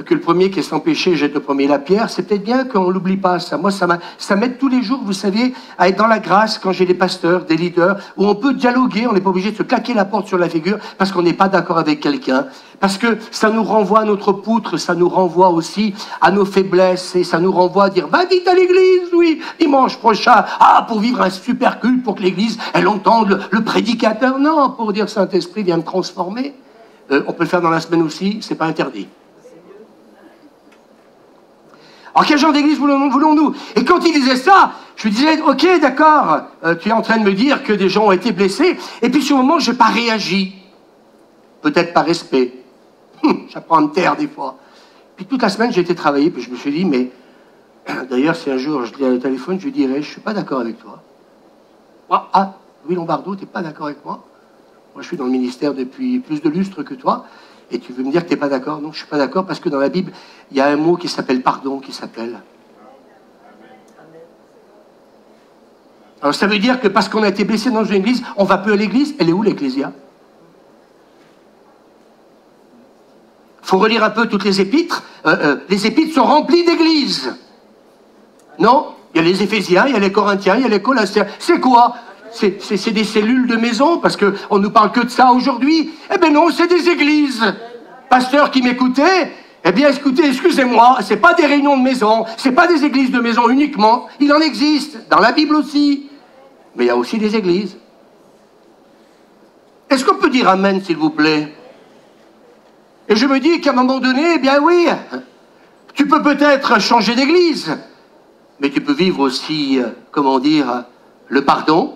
que le premier qui est sans péché jette le premier la pierre, c'est peut-être bien qu'on ne l'oublie pas, ça. Moi, ça m'aide tous les jours, vous savez, à être dans la grâce quand j'ai des pasteurs, des leaders, où on peut dialoguer, on n'est pas obligé de se claquer la porte sur la figure parce qu'on n'est pas d'accord avec quelqu'un, parce que ça nous renvoie à notre poutre, ça nous renvoie aussi à nos faiblesses, et ça nous renvoie à dire, va vite à l'église, oui, dimanche prochain, pour vivre un super culte, pour que l'église, elle entende le prédicateur, non, pour dire Saint-Esprit vient me transformer. On peut le faire dans la semaine aussi, c'est pas interdit. Alors, quel genre d'église voulons-nous? Et quand il disait ça, je lui disais, ok, d'accord, tu es en train de me dire que des gens ont été blessés, et puis sur le moment, je n'ai pas réagi. Peut-être par respect. J'apprends à me taire des fois. Puis toute la semaine, j'ai été travailler, puis je me suis dit, mais d'ailleurs, si un jour je dis au téléphone, je lui dirais, je ne suis pas d'accord avec toi. Ah, Louis Lombardo, tu n'es pas d'accord avec moi? Moi, je suis dans le ministère depuis plus de lustres que toi. Et tu veux me dire que tu n'es pas d'accord? Non, je ne suis pas d'accord parce que dans la Bible, il y a un mot qui s'appelle pardon, qui s'appelle. Alors ça veut dire que parce qu'on a été blessé dans une église, on ne va plus à l'église. Elle est où l'ecclésia? Il faut relire un peu toutes les épîtres. Les épîtres sont remplies d'églises. Non? Il y a les Éphésiens, il y a les Corinthiens, il y a les Colossiens. C'est quoi? C'est des cellules de maison, parce qu'on ne nous parle que de ça aujourd'hui. Eh bien non, c'est des églises. Pasteurs qui m'écoutaient, eh bien écoutez, excusez-moi, c'est pas des réunions de maison, c'est pas des églises de maison uniquement. Il en existe, dans la Bible aussi. Mais il y a aussi des églises. Est-ce qu'on peut dire Amen, s'il vous plaît? Et je me dis qu'à un moment donné, eh bien oui, tu peux peut-être changer d'église, mais tu peux vivre aussi, comment dire, le pardon.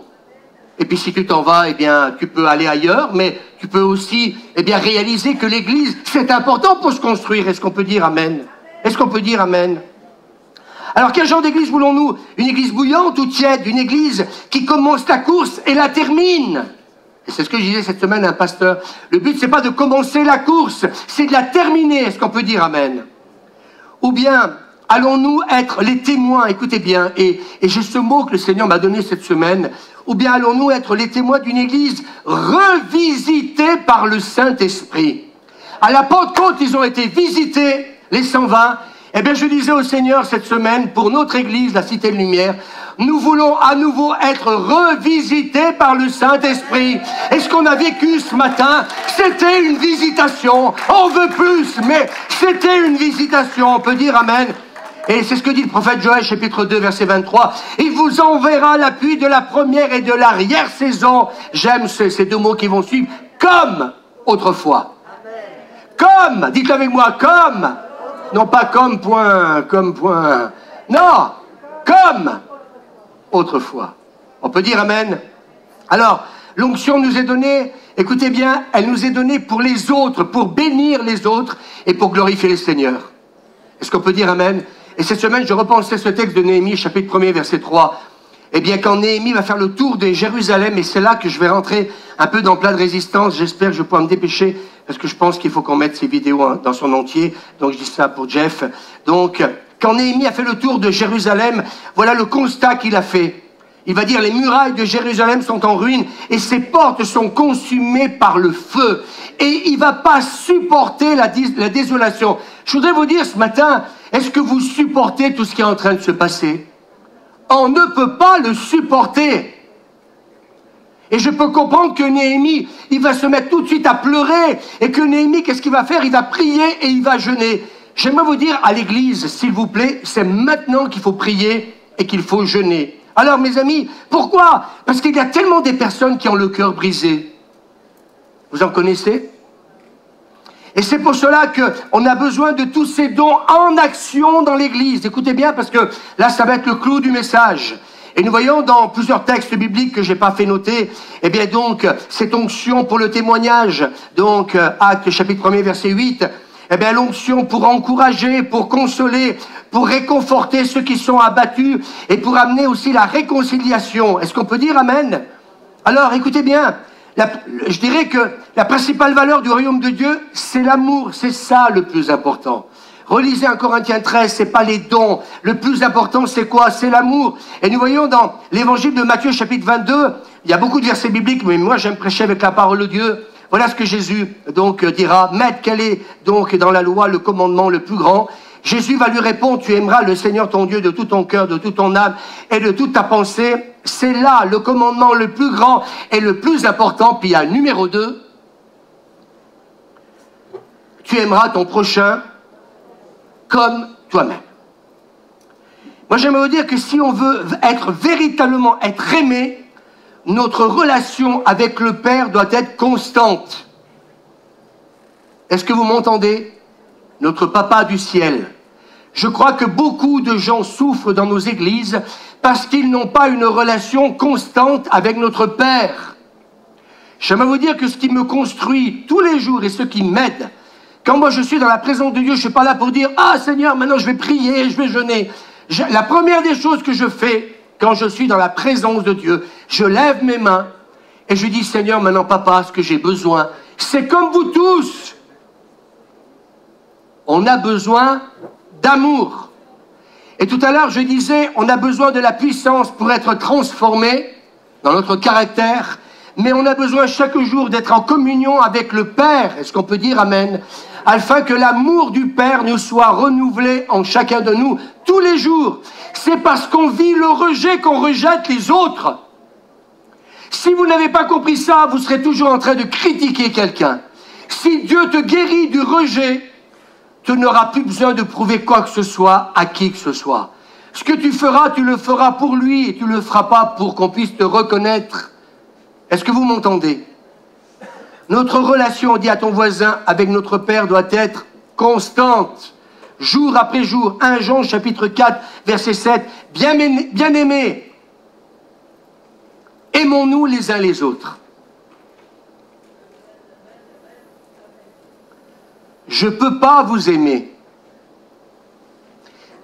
Et puis si tu t'en vas, eh bien, tu peux aller ailleurs, mais tu peux aussi, eh bien, réaliser que l'église, c'est important pour se construire. Est-ce qu'on peut dire Amen? Est-ce qu'on peut dire Amen? Alors, quel genre d'église voulons-nous? Une église bouillante ou tiède? Une église qui commence la course et la termine? Et c'est ce que je disais cette semaine à un pasteur. Le but, c'est pas de commencer la course, c'est de la terminer. Est-ce qu'on peut dire Amen? Ou bien, allons-nous être les témoins? Écoutez bien, et j'ai ce mot que le Seigneur m'a donné cette semaine. Ou bien allons-nous être les témoins d'une église revisitée par le Saint-Esprit? À la Pentecôte, ils ont été visités, les 120. Eh bien, je disais au Seigneur cette semaine, pour notre église, la Cité de Lumière, nous voulons à nouveau être revisités par le Saint-Esprit. Et ce qu'on a vécu ce matin, c'était une visitation. On veut plus, mais c'était une visitation. On peut dire amen. Et c'est ce que dit le prophète Joël, chapitre 2, verset 23. Il vous enverra l'appui de la première et de l'arrière-saison. J'aime ces deux mots qui vont suivre. Comme autrefois. Comme, dites-le avec moi, comme. Non pas comme point. Non, comme autrefois. On peut dire amen. Alors, l'onction nous est donnée, écoutez bien, elle nous est donnée pour les autres, pour bénir les autres et pour glorifier le Seigneur. Est-ce qu'on peut dire amen? Et cette semaine, je repensais ce texte de Néhémie, chapitre 1er, verset 3. Eh bien, quand Néhémie va faire le tour de Jérusalem, et c'est là que je vais rentrer un peu dans le plat de résistance, j'espère que je pourrai me dépêcher, parce que je pense qu'il faut qu'on mette ces vidéos dans son entier, donc je dis ça pour Jeff. Donc, quand Néhémie a fait le tour de Jérusalem, voilà le constat qu'il a fait. Il va dire, les murailles de Jérusalem sont en ruine, et ses portes sont consumées par le feu. Et il ne va pas supporter la désolation. Je voudrais vous dire ce matin, est-ce que vous supportez tout ce qui est en train de se passer? On ne peut pas le supporter. Et je peux comprendre que Néhémie, il va se mettre tout de suite à pleurer. Et que Néhémie, qu'est-ce qu'il va faire? Il va prier et il va jeûner. J'aimerais vous dire à l'église, s'il vous plaît, c'est maintenant qu'il faut prier et qu'il faut jeûner. Alors mes amis, pourquoi? Parce qu'il y a tellement des personnes qui ont le cœur brisé. Vous en connaissez? Et c'est pour cela qu'on a besoin de tous ces dons en action dans l'église. Écoutez bien, parce que là, ça va être le clou du message. Et nous voyons dans plusieurs textes bibliques que je n'ai pas fait noter, eh bien donc, cette onction pour le témoignage, donc Actes chapitre 1er, verset 8, eh bien l'onction pour encourager, pour consoler, pour réconforter ceux qui sont abattus et pour amener aussi la réconciliation. Est-ce qu'on peut dire amen? Alors, écoutez bien. Je dirais que la principale valeur du royaume de Dieu, c'est l'amour. C'est ça le plus important. Relisez 1 Corinthiens 13, c'est pas les dons. Le plus important, c'est quoi? C'est l'amour. Et nous voyons dans l'évangile de Matthieu, chapitre 22, il y a beaucoup de versets bibliques, mais moi j'aime prêcher avec la parole de Dieu. Voilà ce que Jésus donc dira. Maître, quel est donc dans la loi le commandement le plus grand? Jésus va lui répondre, tu aimeras le Seigneur ton Dieu de tout ton cœur, de toute ton âme et de toute ta pensée. C'est là le commandement le plus grand et le plus important. Puis il y a le numéro 2. Tu aimeras ton prochain comme toi-même. Moi j'aimerais vous dire que si on veut être véritablement être aimé, notre relation avec le Père doit être constante. Est-ce que vous m'entendez? Notre Papa du ciel. Je crois que beaucoup de gens souffrent dans nos églises parce qu'ils n'ont pas une relation constante avec notre Père. J'aimerais vous dire que ce qui me construit tous les jours et ce qui m'aide, quand moi je suis dans la présence de Dieu, je ne suis pas là pour dire « Ah Seigneur, maintenant je vais prier, je vais jeûner ». La première des choses que je fais quand je suis dans la présence de Dieu, je lève mes mains et je dis « Seigneur, maintenant Papa, ce que j'ai besoin, c'est comme vous tous. On a besoin d'amour. » Et tout à l'heure, je disais, on a besoin de la puissance pour être transformé dans notre caractère, mais on a besoin chaque jour d'être en communion avec le Père. Est-ce qu'on peut dire amen? Afin que l'amour du Père nous soit renouvelé en chacun de nous tous les jours. C'est parce qu'on vit le rejet qu'on rejette les autres. Si vous n'avez pas compris ça, vous serez toujours en train de critiquer quelqu'un. Si Dieu te guérit du rejet, tu n'auras plus besoin de prouver quoi que ce soit à qui que ce soit. Ce que tu feras, tu le feras pour lui et tu ne le feras pas pour qu'on puisse te reconnaître. Est-ce que vous m'entendez? Notre relation, dis à ton voisin, avec notre Père doit être constante, jour après jour. 1 Jean chapitre 4, verset 7. Bien-aimés, aimons-nous les uns les autres. Je ne peux pas vous aimer.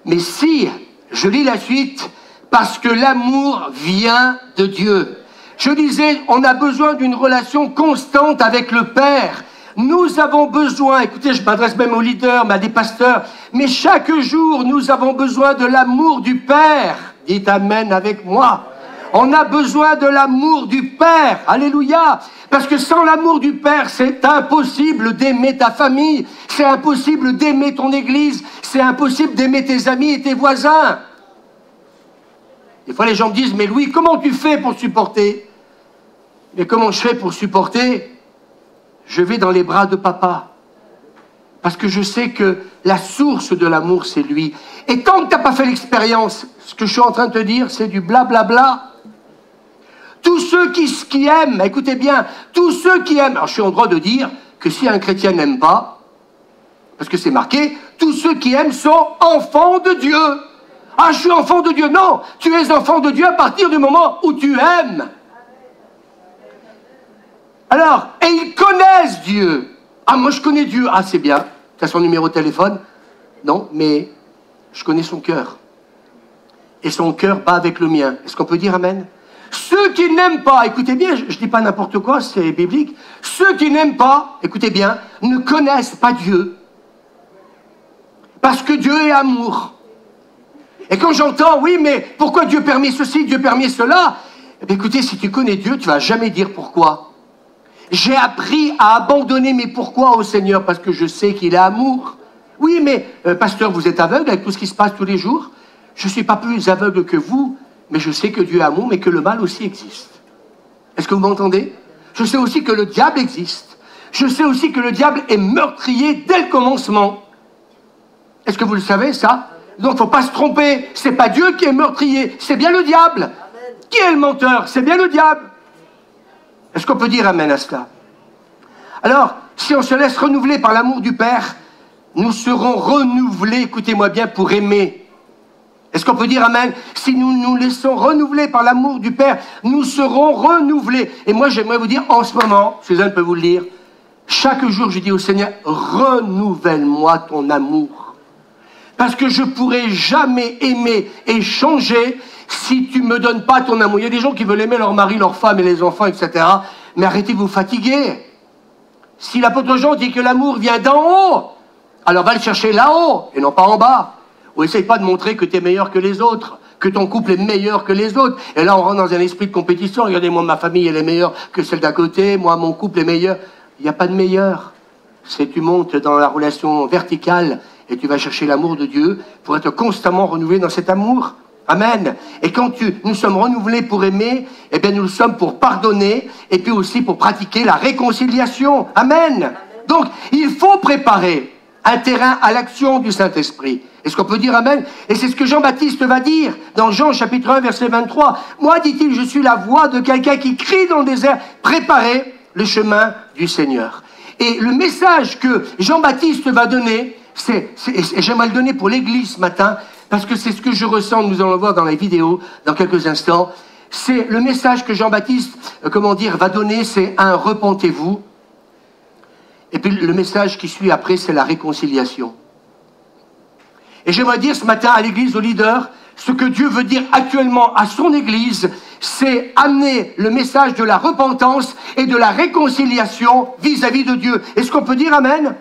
Mais si, je lis la suite, parce que l'amour vient de Dieu. Je disais, on a besoin d'une relation constante avec le Père. Nous avons besoin, écoutez, je m'adresse même aux leaders, mais à des pasteurs, mais chaque jour, nous avons besoin de l'amour du Père. Dites Amen avec moi. On a besoin de l'amour du Père. Alléluia. Parce que sans l'amour du Père, c'est impossible d'aimer ta famille. C'est impossible d'aimer ton église. C'est impossible d'aimer tes amis et tes voisins. Des fois, les gens me disent, mais Louis, comment tu fais pour supporter? Mais comment je fais pour supporter? Je vais dans les bras de papa. Parce que je sais que la source de l'amour, c'est lui. Et tant que tu n'as pas fait l'expérience, ce que je suis en train de te dire, c'est du blablabla. Tous ceux qui aiment, écoutez bien, tous ceux qui aiment, alors je suis en droit de dire que si un chrétien n'aime pas, parce que c'est marqué, tous ceux qui aiment sont enfants de Dieu. Ah, je suis enfant de Dieu. Non, tu es enfant de Dieu à partir du moment où tu aimes. Alors, et ils connaissent Dieu. Ah, moi je connais Dieu. Ah, c'est bien. Tu as son numéro de téléphone? Non, mais je connais son cœur. Et son cœur bat avec le mien. Est-ce qu'on peut dire amen? Ceux qui n'aiment pas, écoutez bien, je ne dis pas n'importe quoi, c'est biblique. Ceux qui n'aiment pas, écoutez bien, ne connaissent pas Dieu. Parce que Dieu est amour. Et quand j'entends, oui, mais pourquoi Dieu permet ceci, Dieu permet cela? Eh bien, écoutez, si tu connais Dieu, tu ne vas jamais dire pourquoi. J'ai appris à abandonner mes pourquoi au Seigneur parce que je sais qu'il est amour. Oui, mais pasteur, vous êtes aveugle avec tout ce qui se passe tous les jours? Je ne suis pas plus aveugle que vous, mais je sais que Dieu est amour, mais que le mal aussi existe. Est-ce que vous m'entendez? Je sais aussi que le diable existe. Je sais aussi que le diable est meurtrier dès le commencement. Est-ce que vous le savez, ça? Donc, il ne faut pas se tromper. Ce n'est pas Dieu qui est meurtrier, c'est bien le diable. Amen. Qui est le menteur? C'est bien le diable. Est-ce qu'on peut dire amen à cela? Alors, si on se laisse renouveler par l'amour du Père, nous serons renouvelés, écoutez-moi bien, pour aimer. Est-ce qu'on peut dire amen? Si nous nous laissons renouveler par l'amour du Père, nous serons renouvelés. Et moi, j'aimerais vous dire, en ce moment, Suzanne peut vous le dire, chaque jour, je dis au Seigneur, renouvelle-moi ton amour. Parce que je ne pourrai jamais aimer et changer si tu ne me donnes pas ton amour. Il y a des gens qui veulent aimer leur mari, leur femme et les enfants, etc. Mais arrêtez de vous fatiguer. Si l'apôtre Jean dit que l'amour vient d'en haut, alors va le chercher là-haut et non pas en bas. Ou essaye pas de montrer que tu es meilleur que les autres, que ton couple est meilleur que les autres. Et là, on rentre dans un esprit de compétition. Regardez, moi, ma famille, elle est meilleure que celle d'à côté. Moi, mon couple est meilleur. Il n'y a pas de meilleur. C'est tu montes dans la relation verticale et tu vas chercher l'amour de Dieu pour être constamment renouvelé dans cet amour. Amen. Et quand nous sommes renouvelés pour aimer, eh bien nous le sommes pour pardonner et puis aussi pour pratiquer la réconciliation. Amen. Donc, il faut préparer un terrain à l'action du Saint-Esprit. Est-ce qu'on peut dire amen? Et c'est ce que Jean-Baptiste va dire dans Jean chapitre 1 verset 23. Moi, dit-il, je suis la voix de quelqu'un qui crie dans le désert, préparez le chemin du Seigneur. Et le message que Jean-Baptiste va donner, et j'aimerais le donner pour l'église ce matin, parce que c'est ce que je ressens, nous allons le voir dans la vidéo dans quelques instants, c'est le message que Jean-Baptiste, va donner, c'est un repentez-vous. Et puis le message qui suit après, c'est la réconciliation. Et j'aimerais dire ce matin à l'église, aux leaders, ce que Dieu veut dire actuellement à son église, c'est amener le message de la repentance et de la réconciliation vis-à-vis de Dieu. Est-ce qu'on peut dire amen?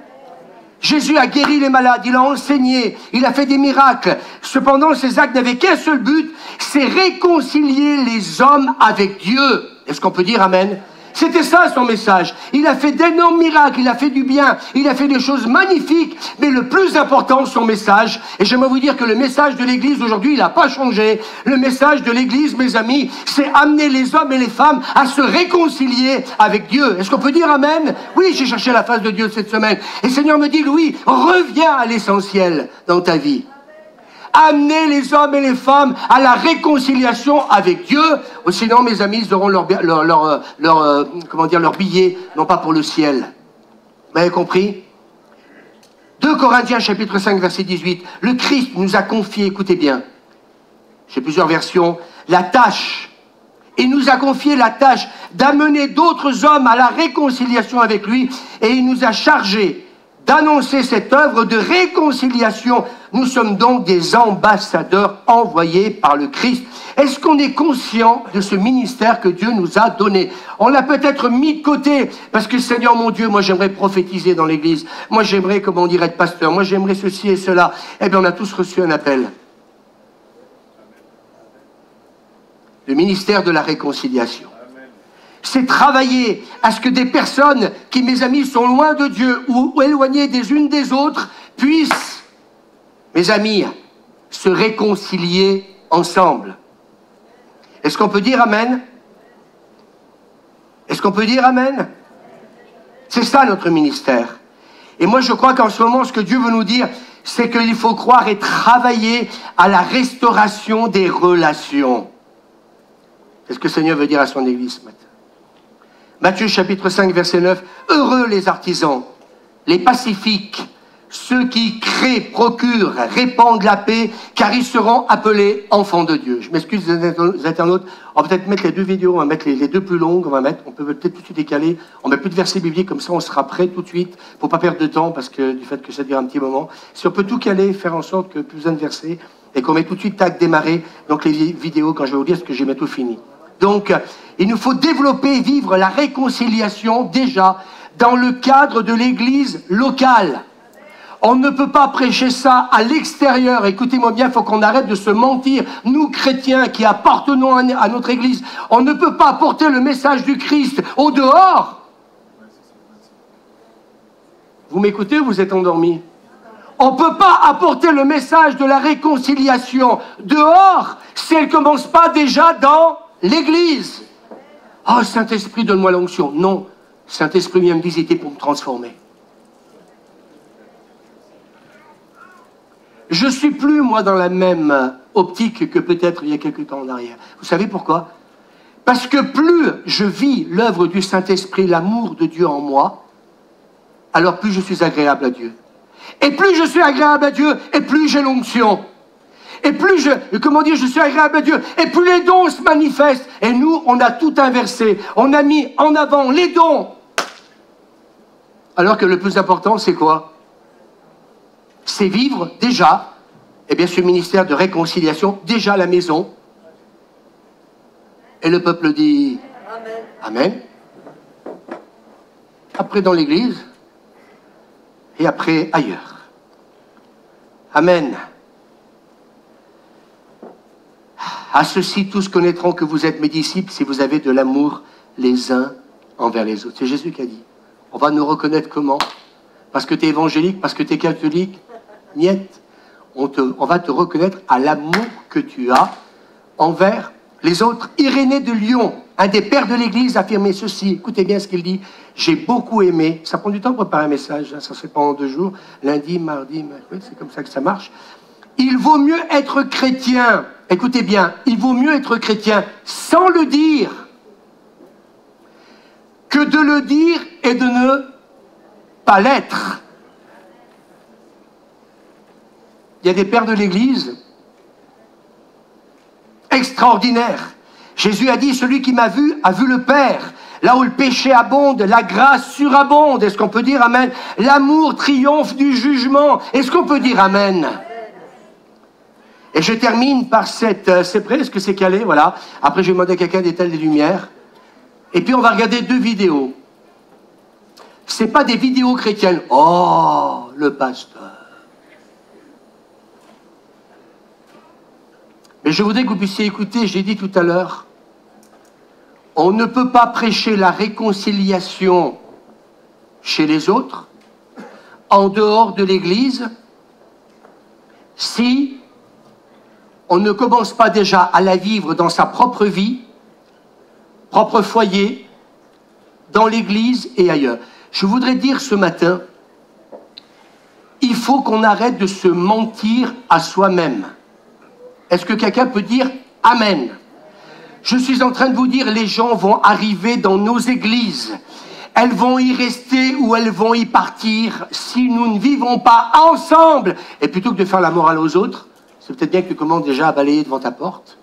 Jésus a guéri les malades, il a enseigné, il a fait des miracles. Cependant, ces actes n'avaient qu'un seul but, c'est réconcilier les hommes avec Dieu. Est-ce qu'on peut dire amen? C'était ça son message. Il a fait d'énormes miracles, il a fait du bien, il a fait des choses magnifiques, mais le plus important, son message, et j'aimerais vous dire que le message de l'Église aujourd'hui, il n'a pas changé. Le message de l'Église, mes amis, c'est amener les hommes et les femmes à se réconcilier avec Dieu. Est-ce qu'on peut dire amen? Oui, j'ai cherché la face de Dieu cette semaine. Et le Seigneur me dit, Louis, reviens à l'essentiel dans ta vie. Amener les hommes et les femmes à la réconciliation avec Dieu. Ou sinon, mes amis, ils auront leur billet, non pas pour le ciel. Vous avez compris? 2 Corinthiens chapitre 5 verset 18. Le Christ nous a confié, écoutez bien, j'ai plusieurs versions, la tâche. Il nous a confié la tâche d'amener d'autres hommes à la réconciliation avec lui. Et il nous a chargés d'annoncer cette œuvre de réconciliation. Nous sommes donc des ambassadeurs envoyés par le Christ. Est-ce qu'on est conscient de ce ministère que Dieu nous a donné? On l'a peut-être mis de côté, parce que Seigneur mon Dieu, moi j'aimerais prophétiser dans l'église. Moi j'aimerais, être pasteur. Moi j'aimerais ceci et cela. Eh bien on a tous reçu un appel. Le ministère de la réconciliation. C'est travailler à ce que des personnes qui, mes amis, sont loin de Dieu ou éloignées des unes des autres, puissent, mes amis, se réconcilier ensemble. Est-ce qu'on peut dire Amen? Est-ce qu'on peut dire Amen? C'est ça notre ministère. Et moi je crois qu'en ce moment, ce que Dieu veut nous dire, c'est qu'il faut croire et travailler à la restauration des relations. C'est ce que le Seigneur veut dire à son Église ce matin. Matthieu chapitre 5 verset 9. Heureux les artisans, les pacifiques, ceux qui créent, procurent, répandent la paix, car ils seront appelés enfants de Dieu. Je m'excuse les internautes, on va peut-être mettre les deux vidéos, on va mettre les deux plus longues, on peut peut-être tout de suite décaler, on met plus de versets bibliques, comme ça on sera prêt tout de suite, faut pas perdre de temps, parce que du fait que ça dure un petit moment. Si on peut tout caler, faire en sorte que plus besoin de versets, et qu'on met tout de suite, tac, démarrer, donc les vidéos, quand je vais vous dire, ce que j'ai bientôt fini. Donc, il nous faut développer et vivre la réconciliation, déjà, dans le cadre de l'église locale. On ne peut pas prêcher ça à l'extérieur. Écoutez-moi bien, il faut qu'on arrête de se mentir. Nous, chrétiens qui appartenons à notre église, on ne peut pas apporter le message du Christ au dehors. Vous m'écoutez ou vous êtes endormis? On ne peut pas apporter le message de la réconciliation dehors si elle ne commence pas déjà dans l'église. Oh, Saint-Esprit, donne-moi l'onction. Non, Saint-Esprit vient me visiter pour me transformer. Je ne suis plus, moi, dans la même optique que peut-être il y a quelque temps en arrière. Vous savez pourquoi? Parce que plus je vis l'œuvre du Saint-Esprit, l'amour de Dieu en moi, alors plus je suis agréable à Dieu. Et plus je suis agréable à Dieu, et plus j'ai l'onction. Et plus je suis agréable à Dieu, et plus les dons se manifestent. Et nous, on a tout inversé. On a mis en avant les dons. Alors que le plus important, c'est quoi? C'est vivre déjà, eh bien, ce ministère de réconciliation, déjà à la maison. Et le peuple dit Amen. Amen. Après dans l'église, et après ailleurs. Amen. À ceci, tous connaîtront que vous êtes mes disciples si vous avez de l'amour les uns envers les autres. C'est Jésus qui a dit. On va nous reconnaître comment? Parce que tu es évangélique, parce que tu es catholique? Niet. On va te reconnaître à l'amour que tu as envers les autres. Irénée de Lyon, un des pères de l'Église, affirmait ceci. Écoutez bien ce qu'il dit. J'ai beaucoup aimé. Ça prend du temps pour préparer un message. Hein, ça se fait pendant 2 jours. Lundi, mardi, mercredi. C'est comme ça que ça marche. Il vaut mieux être chrétien. Écoutez bien. Il vaut mieux être chrétien sans le dire que de le dire et de ne pas l'être. Il y a des pères de l'Église extraordinaires. Jésus a dit, celui qui m'a vu a vu le Père. Là où le péché abonde, la grâce surabonde. Est-ce qu'on peut dire Amen? L'amour triomphe du jugement. Est-ce qu'on peut dire Amen? Et je termine par cette... c'est prêt? Est-ce que c'est calé? Voilà. Après, je vais demander à quelqu'un d'éteindre les lumières. Et puis, on va regarder 2 vidéos. Ce n'est pas des vidéos chrétiennes. Oh, le pasteur. Mais je voudrais que vous puissiez écouter, j'ai dit tout à l'heure, on ne peut pas prêcher la réconciliation chez les autres, en dehors de l'Église, si on ne commence pas déjà à la vivre dans sa propre vie, propre foyer, dans l'Église et ailleurs. Je voudrais dire ce matin, il faut qu'on arrête de se mentir à soi-même. Est-ce que quelqu'un peut dire Amen? Je suis en train de vous dire, les gens vont arriver dans nos églises. Elles vont y rester ou elles vont y partir si nous ne vivons pas ensemble. Et plutôt que de faire la morale aux autres, c'est peut-être bien que tu commences déjà à balayer devant ta porte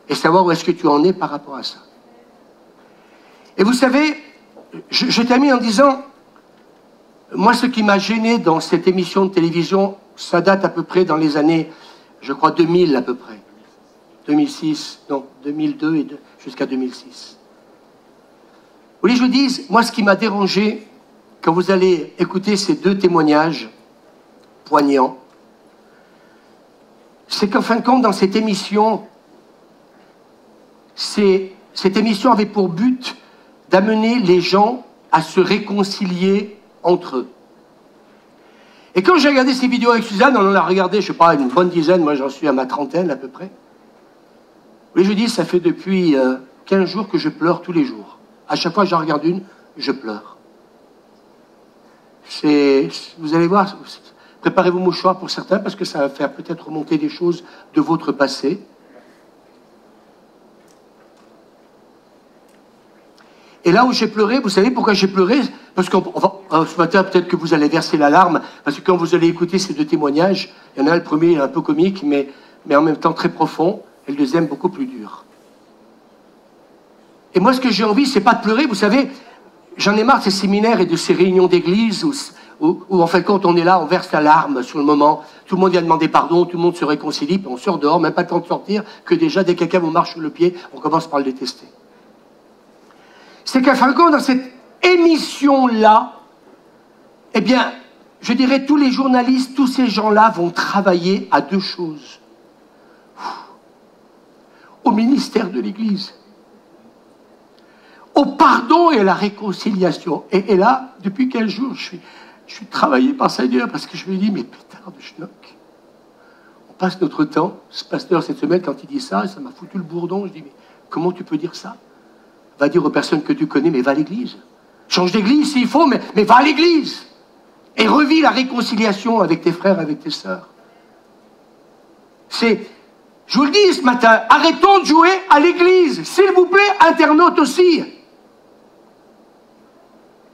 et savoir où est-ce que tu en es par rapport à ça. Et vous savez, je termine en disant, moi ce qui m'a gêné dans cette émission de télévision, ça date à peu près dans les années... Je crois 2000 à peu près. 2006, non, 2002 et jusqu'à 2006. Vous voulez que je vous dise, moi ce qui m'a dérangé, quand vous allez écouter ces 2 témoignages poignants, c'est qu'en fin de compte, dans cette émission avait pour but d'amener les gens à se réconcilier entre eux. Et quand j'ai regardé ces vidéos avec Suzanne, on en a regardé, je ne sais pas, une bonne dizaine, moi j'en suis à ma 30aine à peu près. Oui, je dis, ça fait depuis 15 jours que je pleure tous les jours. À chaque fois que j'en regarde une, je pleure. Vous allez voir, préparez vos mouchoirs pour certains, parce que ça va faire peut-être remonter des choses de votre passé. Et là où j'ai pleuré, vous savez pourquoi j'ai pleuré? Parce que ce matin, peut-être que vous allez verser la larme, parce que quand vous allez écouter ces deux témoignages, il y en a le premier, il est un peu comique, mais en même temps très profond, et le deuxième beaucoup plus dur. Et moi, ce que j'ai envie, c'est pas de pleurer, vous savez, j'en ai marre de ces séminaires et de ces réunions d'église où en fait, quand on est là, on verse la larme sur le moment, tout le monde vient demander pardon, tout le monde se réconcilie, puis on sort dehors, même pas le temps de sortir, que déjà, dès que quelqu'un vous marche sur le pied, on commence par le détester. C'est qu'à fin de compte, dans cette émission-là, eh bien, je dirais, tous les journalistes, tous ces gens-là vont travailler à deux choses. Au ministère de l'Église, au pardon et à la réconciliation. Et là, depuis 15 jours, je suis travaillé par Seigneur, parce que je me dis, mais pétard de schnock, on passe notre temps, ce pasteur cette semaine, quand il dit ça, ça m'a foutu le bourdon, je dis, mais comment tu peux dire ça? Va dire aux personnes que tu connais, mais va à l'église. Change d'église s'il faut, mais va à l'église. Et revis la réconciliation avec tes frères, avec tes sœurs. Je vous le dis ce matin, arrêtons de jouer à l'église. S'il vous plaît, internautes aussi.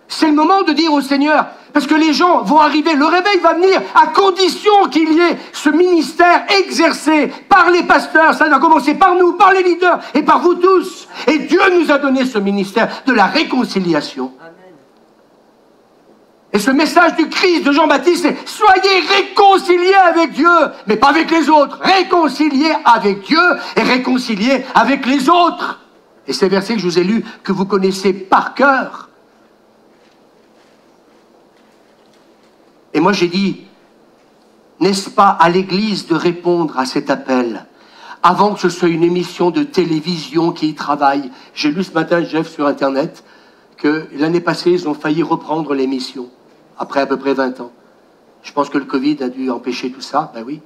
C'est le moment de dire au Seigneur, parce que les gens vont arriver, le réveil va venir à condition qu'il y ait ce ministère exercé par les pasteurs. Ça doit commencer par nous, par les leaders et par vous tous. Et Dieu nous a donné ce ministère de la réconciliation. Amen. Et ce message du Christ de Jean-Baptiste, c'est soyez réconciliés avec Dieu, mais pas avec les autres. Réconciliés avec Dieu et réconciliés avec les autres. Et ces versets que je vous ai lus, que vous connaissez par cœur. Et moi j'ai dit, n'est-ce pas à l'Église de répondre à cet appel, avant que ce soit une émission de télévision qui y travaille. J'ai lu ce matin, Jeff, sur Internet, que l'année passée, ils ont failli reprendre l'émission, après à peu près 20 ans. Je pense que le Covid a dû empêcher tout ça, ben oui.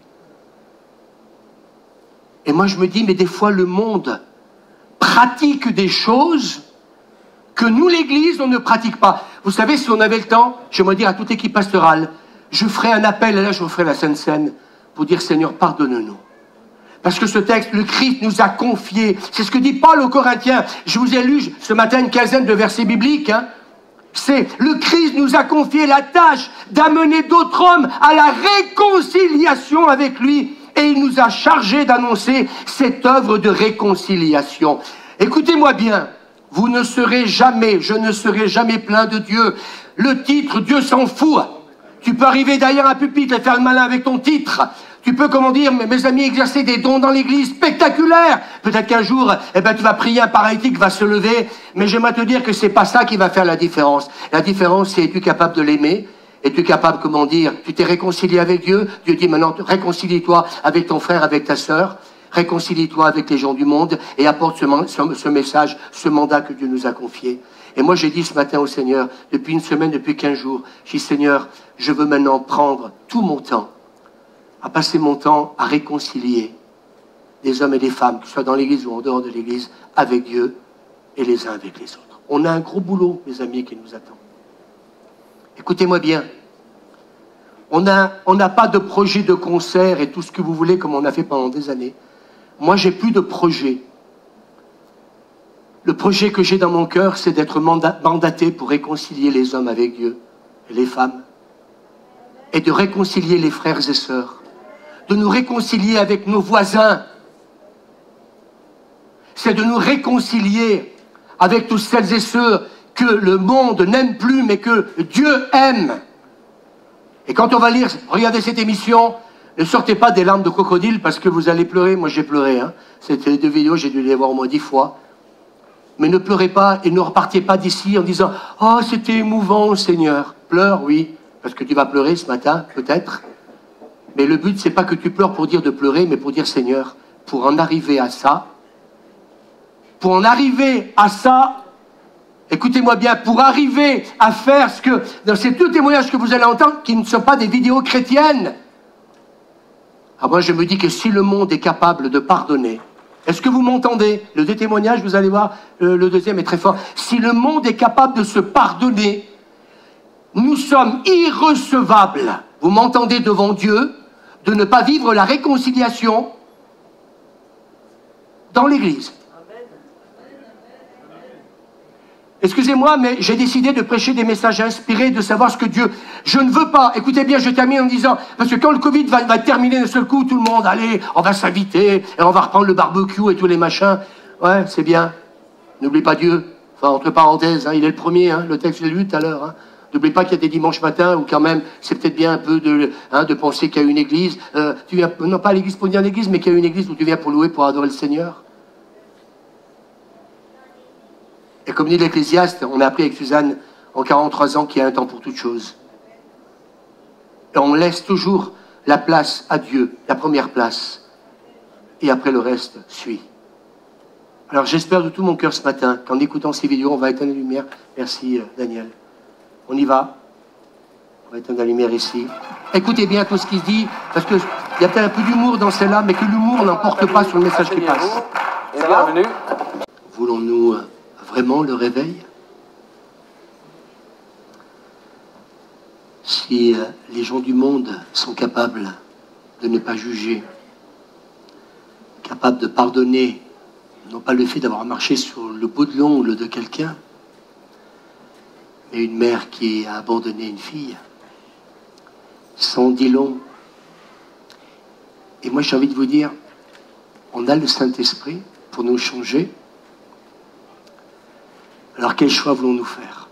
Et moi je me dis, mais des fois le monde pratique des choses que nous, l'Église, on ne pratique pas. Vous savez, si on avait le temps, j'aimerais dire à toute équipe pastorale, je ferai un appel, et là je referai la Sainte Seine, pour dire, Seigneur, pardonne-nous. Parce que ce texte, le Christ nous a confié, c'est ce que dit Paul aux Corinthiens. Je vous ai lu ce matin une quinzaine de versets bibliques, hein. C'est, le Christ nous a confié la tâche d'amener d'autres hommes à la réconciliation avec lui, et il nous a chargés d'annoncer cette œuvre de réconciliation. Écoutez-moi bien, vous ne serez jamais, je ne serai jamais plein de Dieu. Le titre, Dieu s'en fout. Tu peux arriver derrière un pupitre et faire le malin avec ton titre. Tu peux, comment dire, mes amis, exercer des dons dans l'église spectaculaires. Peut-être qu'un jour, tu vas prier, un paralytique va se lever. Mais j'aimerais te dire que c'est pas ça qui va faire la différence. La différence, c'est es-tu capable de l'aimer? Es-tu capable, comment dire, tu t'es réconcilié avec Dieu? Dieu dit maintenant, réconcilie-toi avec ton frère, avec ta sœur. Réconcilie-toi avec les gens du monde et apporte ce message, ce mandat que Dieu nous a confié. Et moi, j'ai dit ce matin au Seigneur, depuis une semaine, depuis 15 jours, j'ai dit, Seigneur, je veux maintenant prendre tout mon temps, à passer mon temps à réconcilier des hommes et des femmes, que ce soit dans l'église ou en dehors de l'église, avec Dieu et les uns avec les autres. On a un gros boulot, mes amis, qui nous attend. Écoutez-moi bien. On n'a pas de projet de concert et tout ce que vous voulez comme on a fait pendant des années. Moi, j'ai plus de projet. Le projet que j'ai dans mon cœur, c'est d'être mandaté pour réconcilier les hommes avec Dieu et les femmes. Et de réconcilier les frères et sœurs. De nous réconcilier avec nos voisins. C'est de nous réconcilier avec tous celles et ceux que le monde n'aime plus, mais que Dieu aime. Et quand on va lire, regardez cette émission, ne sortez pas des larmes de crocodile parce que vous allez pleurer. Moi, j'ai pleuré. Hein. C'était les deux vidéos, j'ai dû les voir au moins 10 fois. Mais ne pleurez pas et ne repartez pas d'ici en disant « Oh, c'était émouvant, Seigneur. » Pleure, oui, parce que tu vas pleurer ce matin, peut-être. Mais le but, c'est pas que tu pleures pour dire de pleurer, mais pour dire « Seigneur, pour en arriver à ça, écoutez-moi bien, pour arriver à faire ce que, dans ces deux témoignages que vous allez entendre, qui ne sont pas des vidéos chrétiennes. Ah, moi, je me dis que si le monde est capable de pardonner, Est-ce que vous m'entendez? Le deux témoignages, vous allez voir, le deuxième est très fort. Si le monde est capable de se pardonner, nous sommes irrecevables, vous m'entendez, devant Dieu, de ne pas vivre la réconciliation dans l'Église. Excusez-moi, mais j'ai décidé de prêcher des messages inspirés, de savoir ce que Dieu... Je ne veux pas, écoutez bien, je termine en disant, parce que quand le Covid va terminer d'un seul coup, tout le monde, allez, on va s'inviter, et on va reprendre le barbecue et tous les machins. Ouais, c'est bien. N'oublie pas Dieu. Enfin, entre parenthèses, hein, il est le premier, hein, le texte je l'ai lu tout à l'heure. Hein. N'oublie pas qu'il y a des dimanches matins où quand même, c'est peut-être bien un peu de penser qu'il y a une église. Tu viens, non pas à l'église pour dire l'église, mais qu'il y a une église où tu viens pour louer, pour adorer le Seigneur. Et comme dit l'Ecclésiaste, on a appris avec Suzanne en 43 ans qu'il y a un temps pour toute chose. Et on laisse toujours la place à Dieu, la première place. Et après le reste suit. Alors j'espère de tout mon cœur ce matin qu'en écoutant ces vidéos, on va éteindre la lumière. Merci Daniel. On y va. On va éteindre la lumière ici. Écoutez bien tout ce qui se dit, parce qu'il y a peut-être un peu d'humour dans celle-là, mais que l'humour n'emporte pas sur le message qui passe. Bienvenue. Voulons-nous vraiment le réveil? Si les gens du monde sont capables de ne pas juger, capables de pardonner, non pas le fait d'avoir marché sur le bout de l'ongle de quelqu'un, mais une mère qui a abandonné une fille, ça en dit long. Et moi j'ai envie de vous dire, on a le Saint-Esprit pour nous changer. Alors quel choix voulons-nous faire?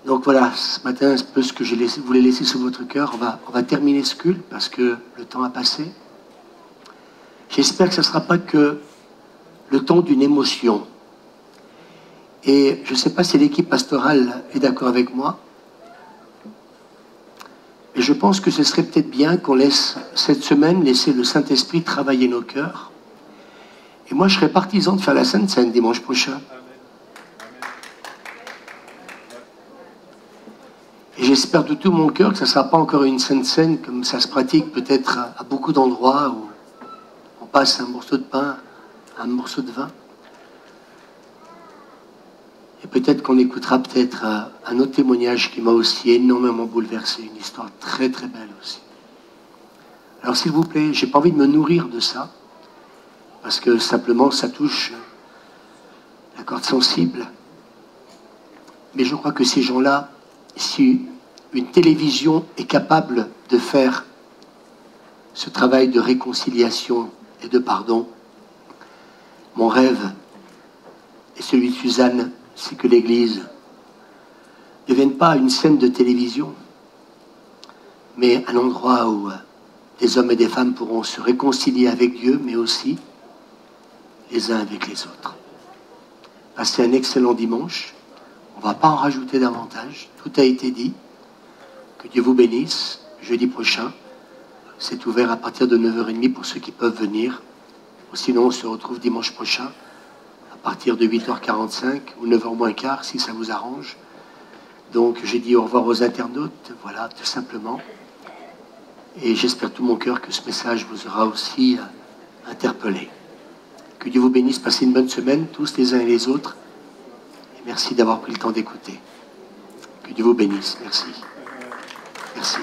Donc voilà, ce matin, c'est un peu ce que je voulais laisser sur votre cœur. On va terminer ce culte parce que le temps a passé. J'espère que ce ne sera pas que le temps d'une émotion. Et je ne sais pas si l'équipe pastorale est d'accord avec moi, mais je pense que ce serait peut-être bien qu'on laisse cette semaine laisser le Saint-Esprit travailler nos cœurs. Et moi, je serais partisan de faire la Sainte Seine dimanche prochain. Et j'espère de tout mon cœur que ça ne sera pas encore une Sainte Seine comme ça se pratique peut-être à beaucoup d'endroits où on passe un morceau de pain à un morceau de vin. Et peut-être qu'on écoutera peut-être un autre témoignage qui m'a aussi énormément bouleversé, une histoire très très belle aussi. Alors s'il vous plaît, j'ai pas envie de me nourrir de ça, parce que simplement ça touche la corde sensible. Mais je crois que ces gens-là, si une télévision est capable de faire ce travail de réconciliation et de pardon, mon rêve et celui de Suzanne, c'est que l'Église ne devienne pas une scène de télévision, mais un endroit où des hommes et des femmes pourront se réconcilier avec Dieu, mais aussi les uns avec les autres. Passez un excellent dimanche. On ne va pas en rajouter davantage. Tout a été dit. Que Dieu vous bénisse. Jeudi prochain, c'est ouvert à partir de 9h30 pour ceux qui peuvent venir. Ou sinon, on se retrouve dimanche prochain à partir de 8h45 ou 9h moins quart, si ça vous arrange. Donc, j'ai dit au revoir aux internautes. Voilà, tout simplement. Et j'espère tout mon cœur que ce message vous aura aussi interpellé. Que Dieu vous bénisse. Passez une bonne semaine, tous les uns et les autres. Merci d'avoir pris le temps d'écouter. Que Dieu vous bénisse. Merci. Merci.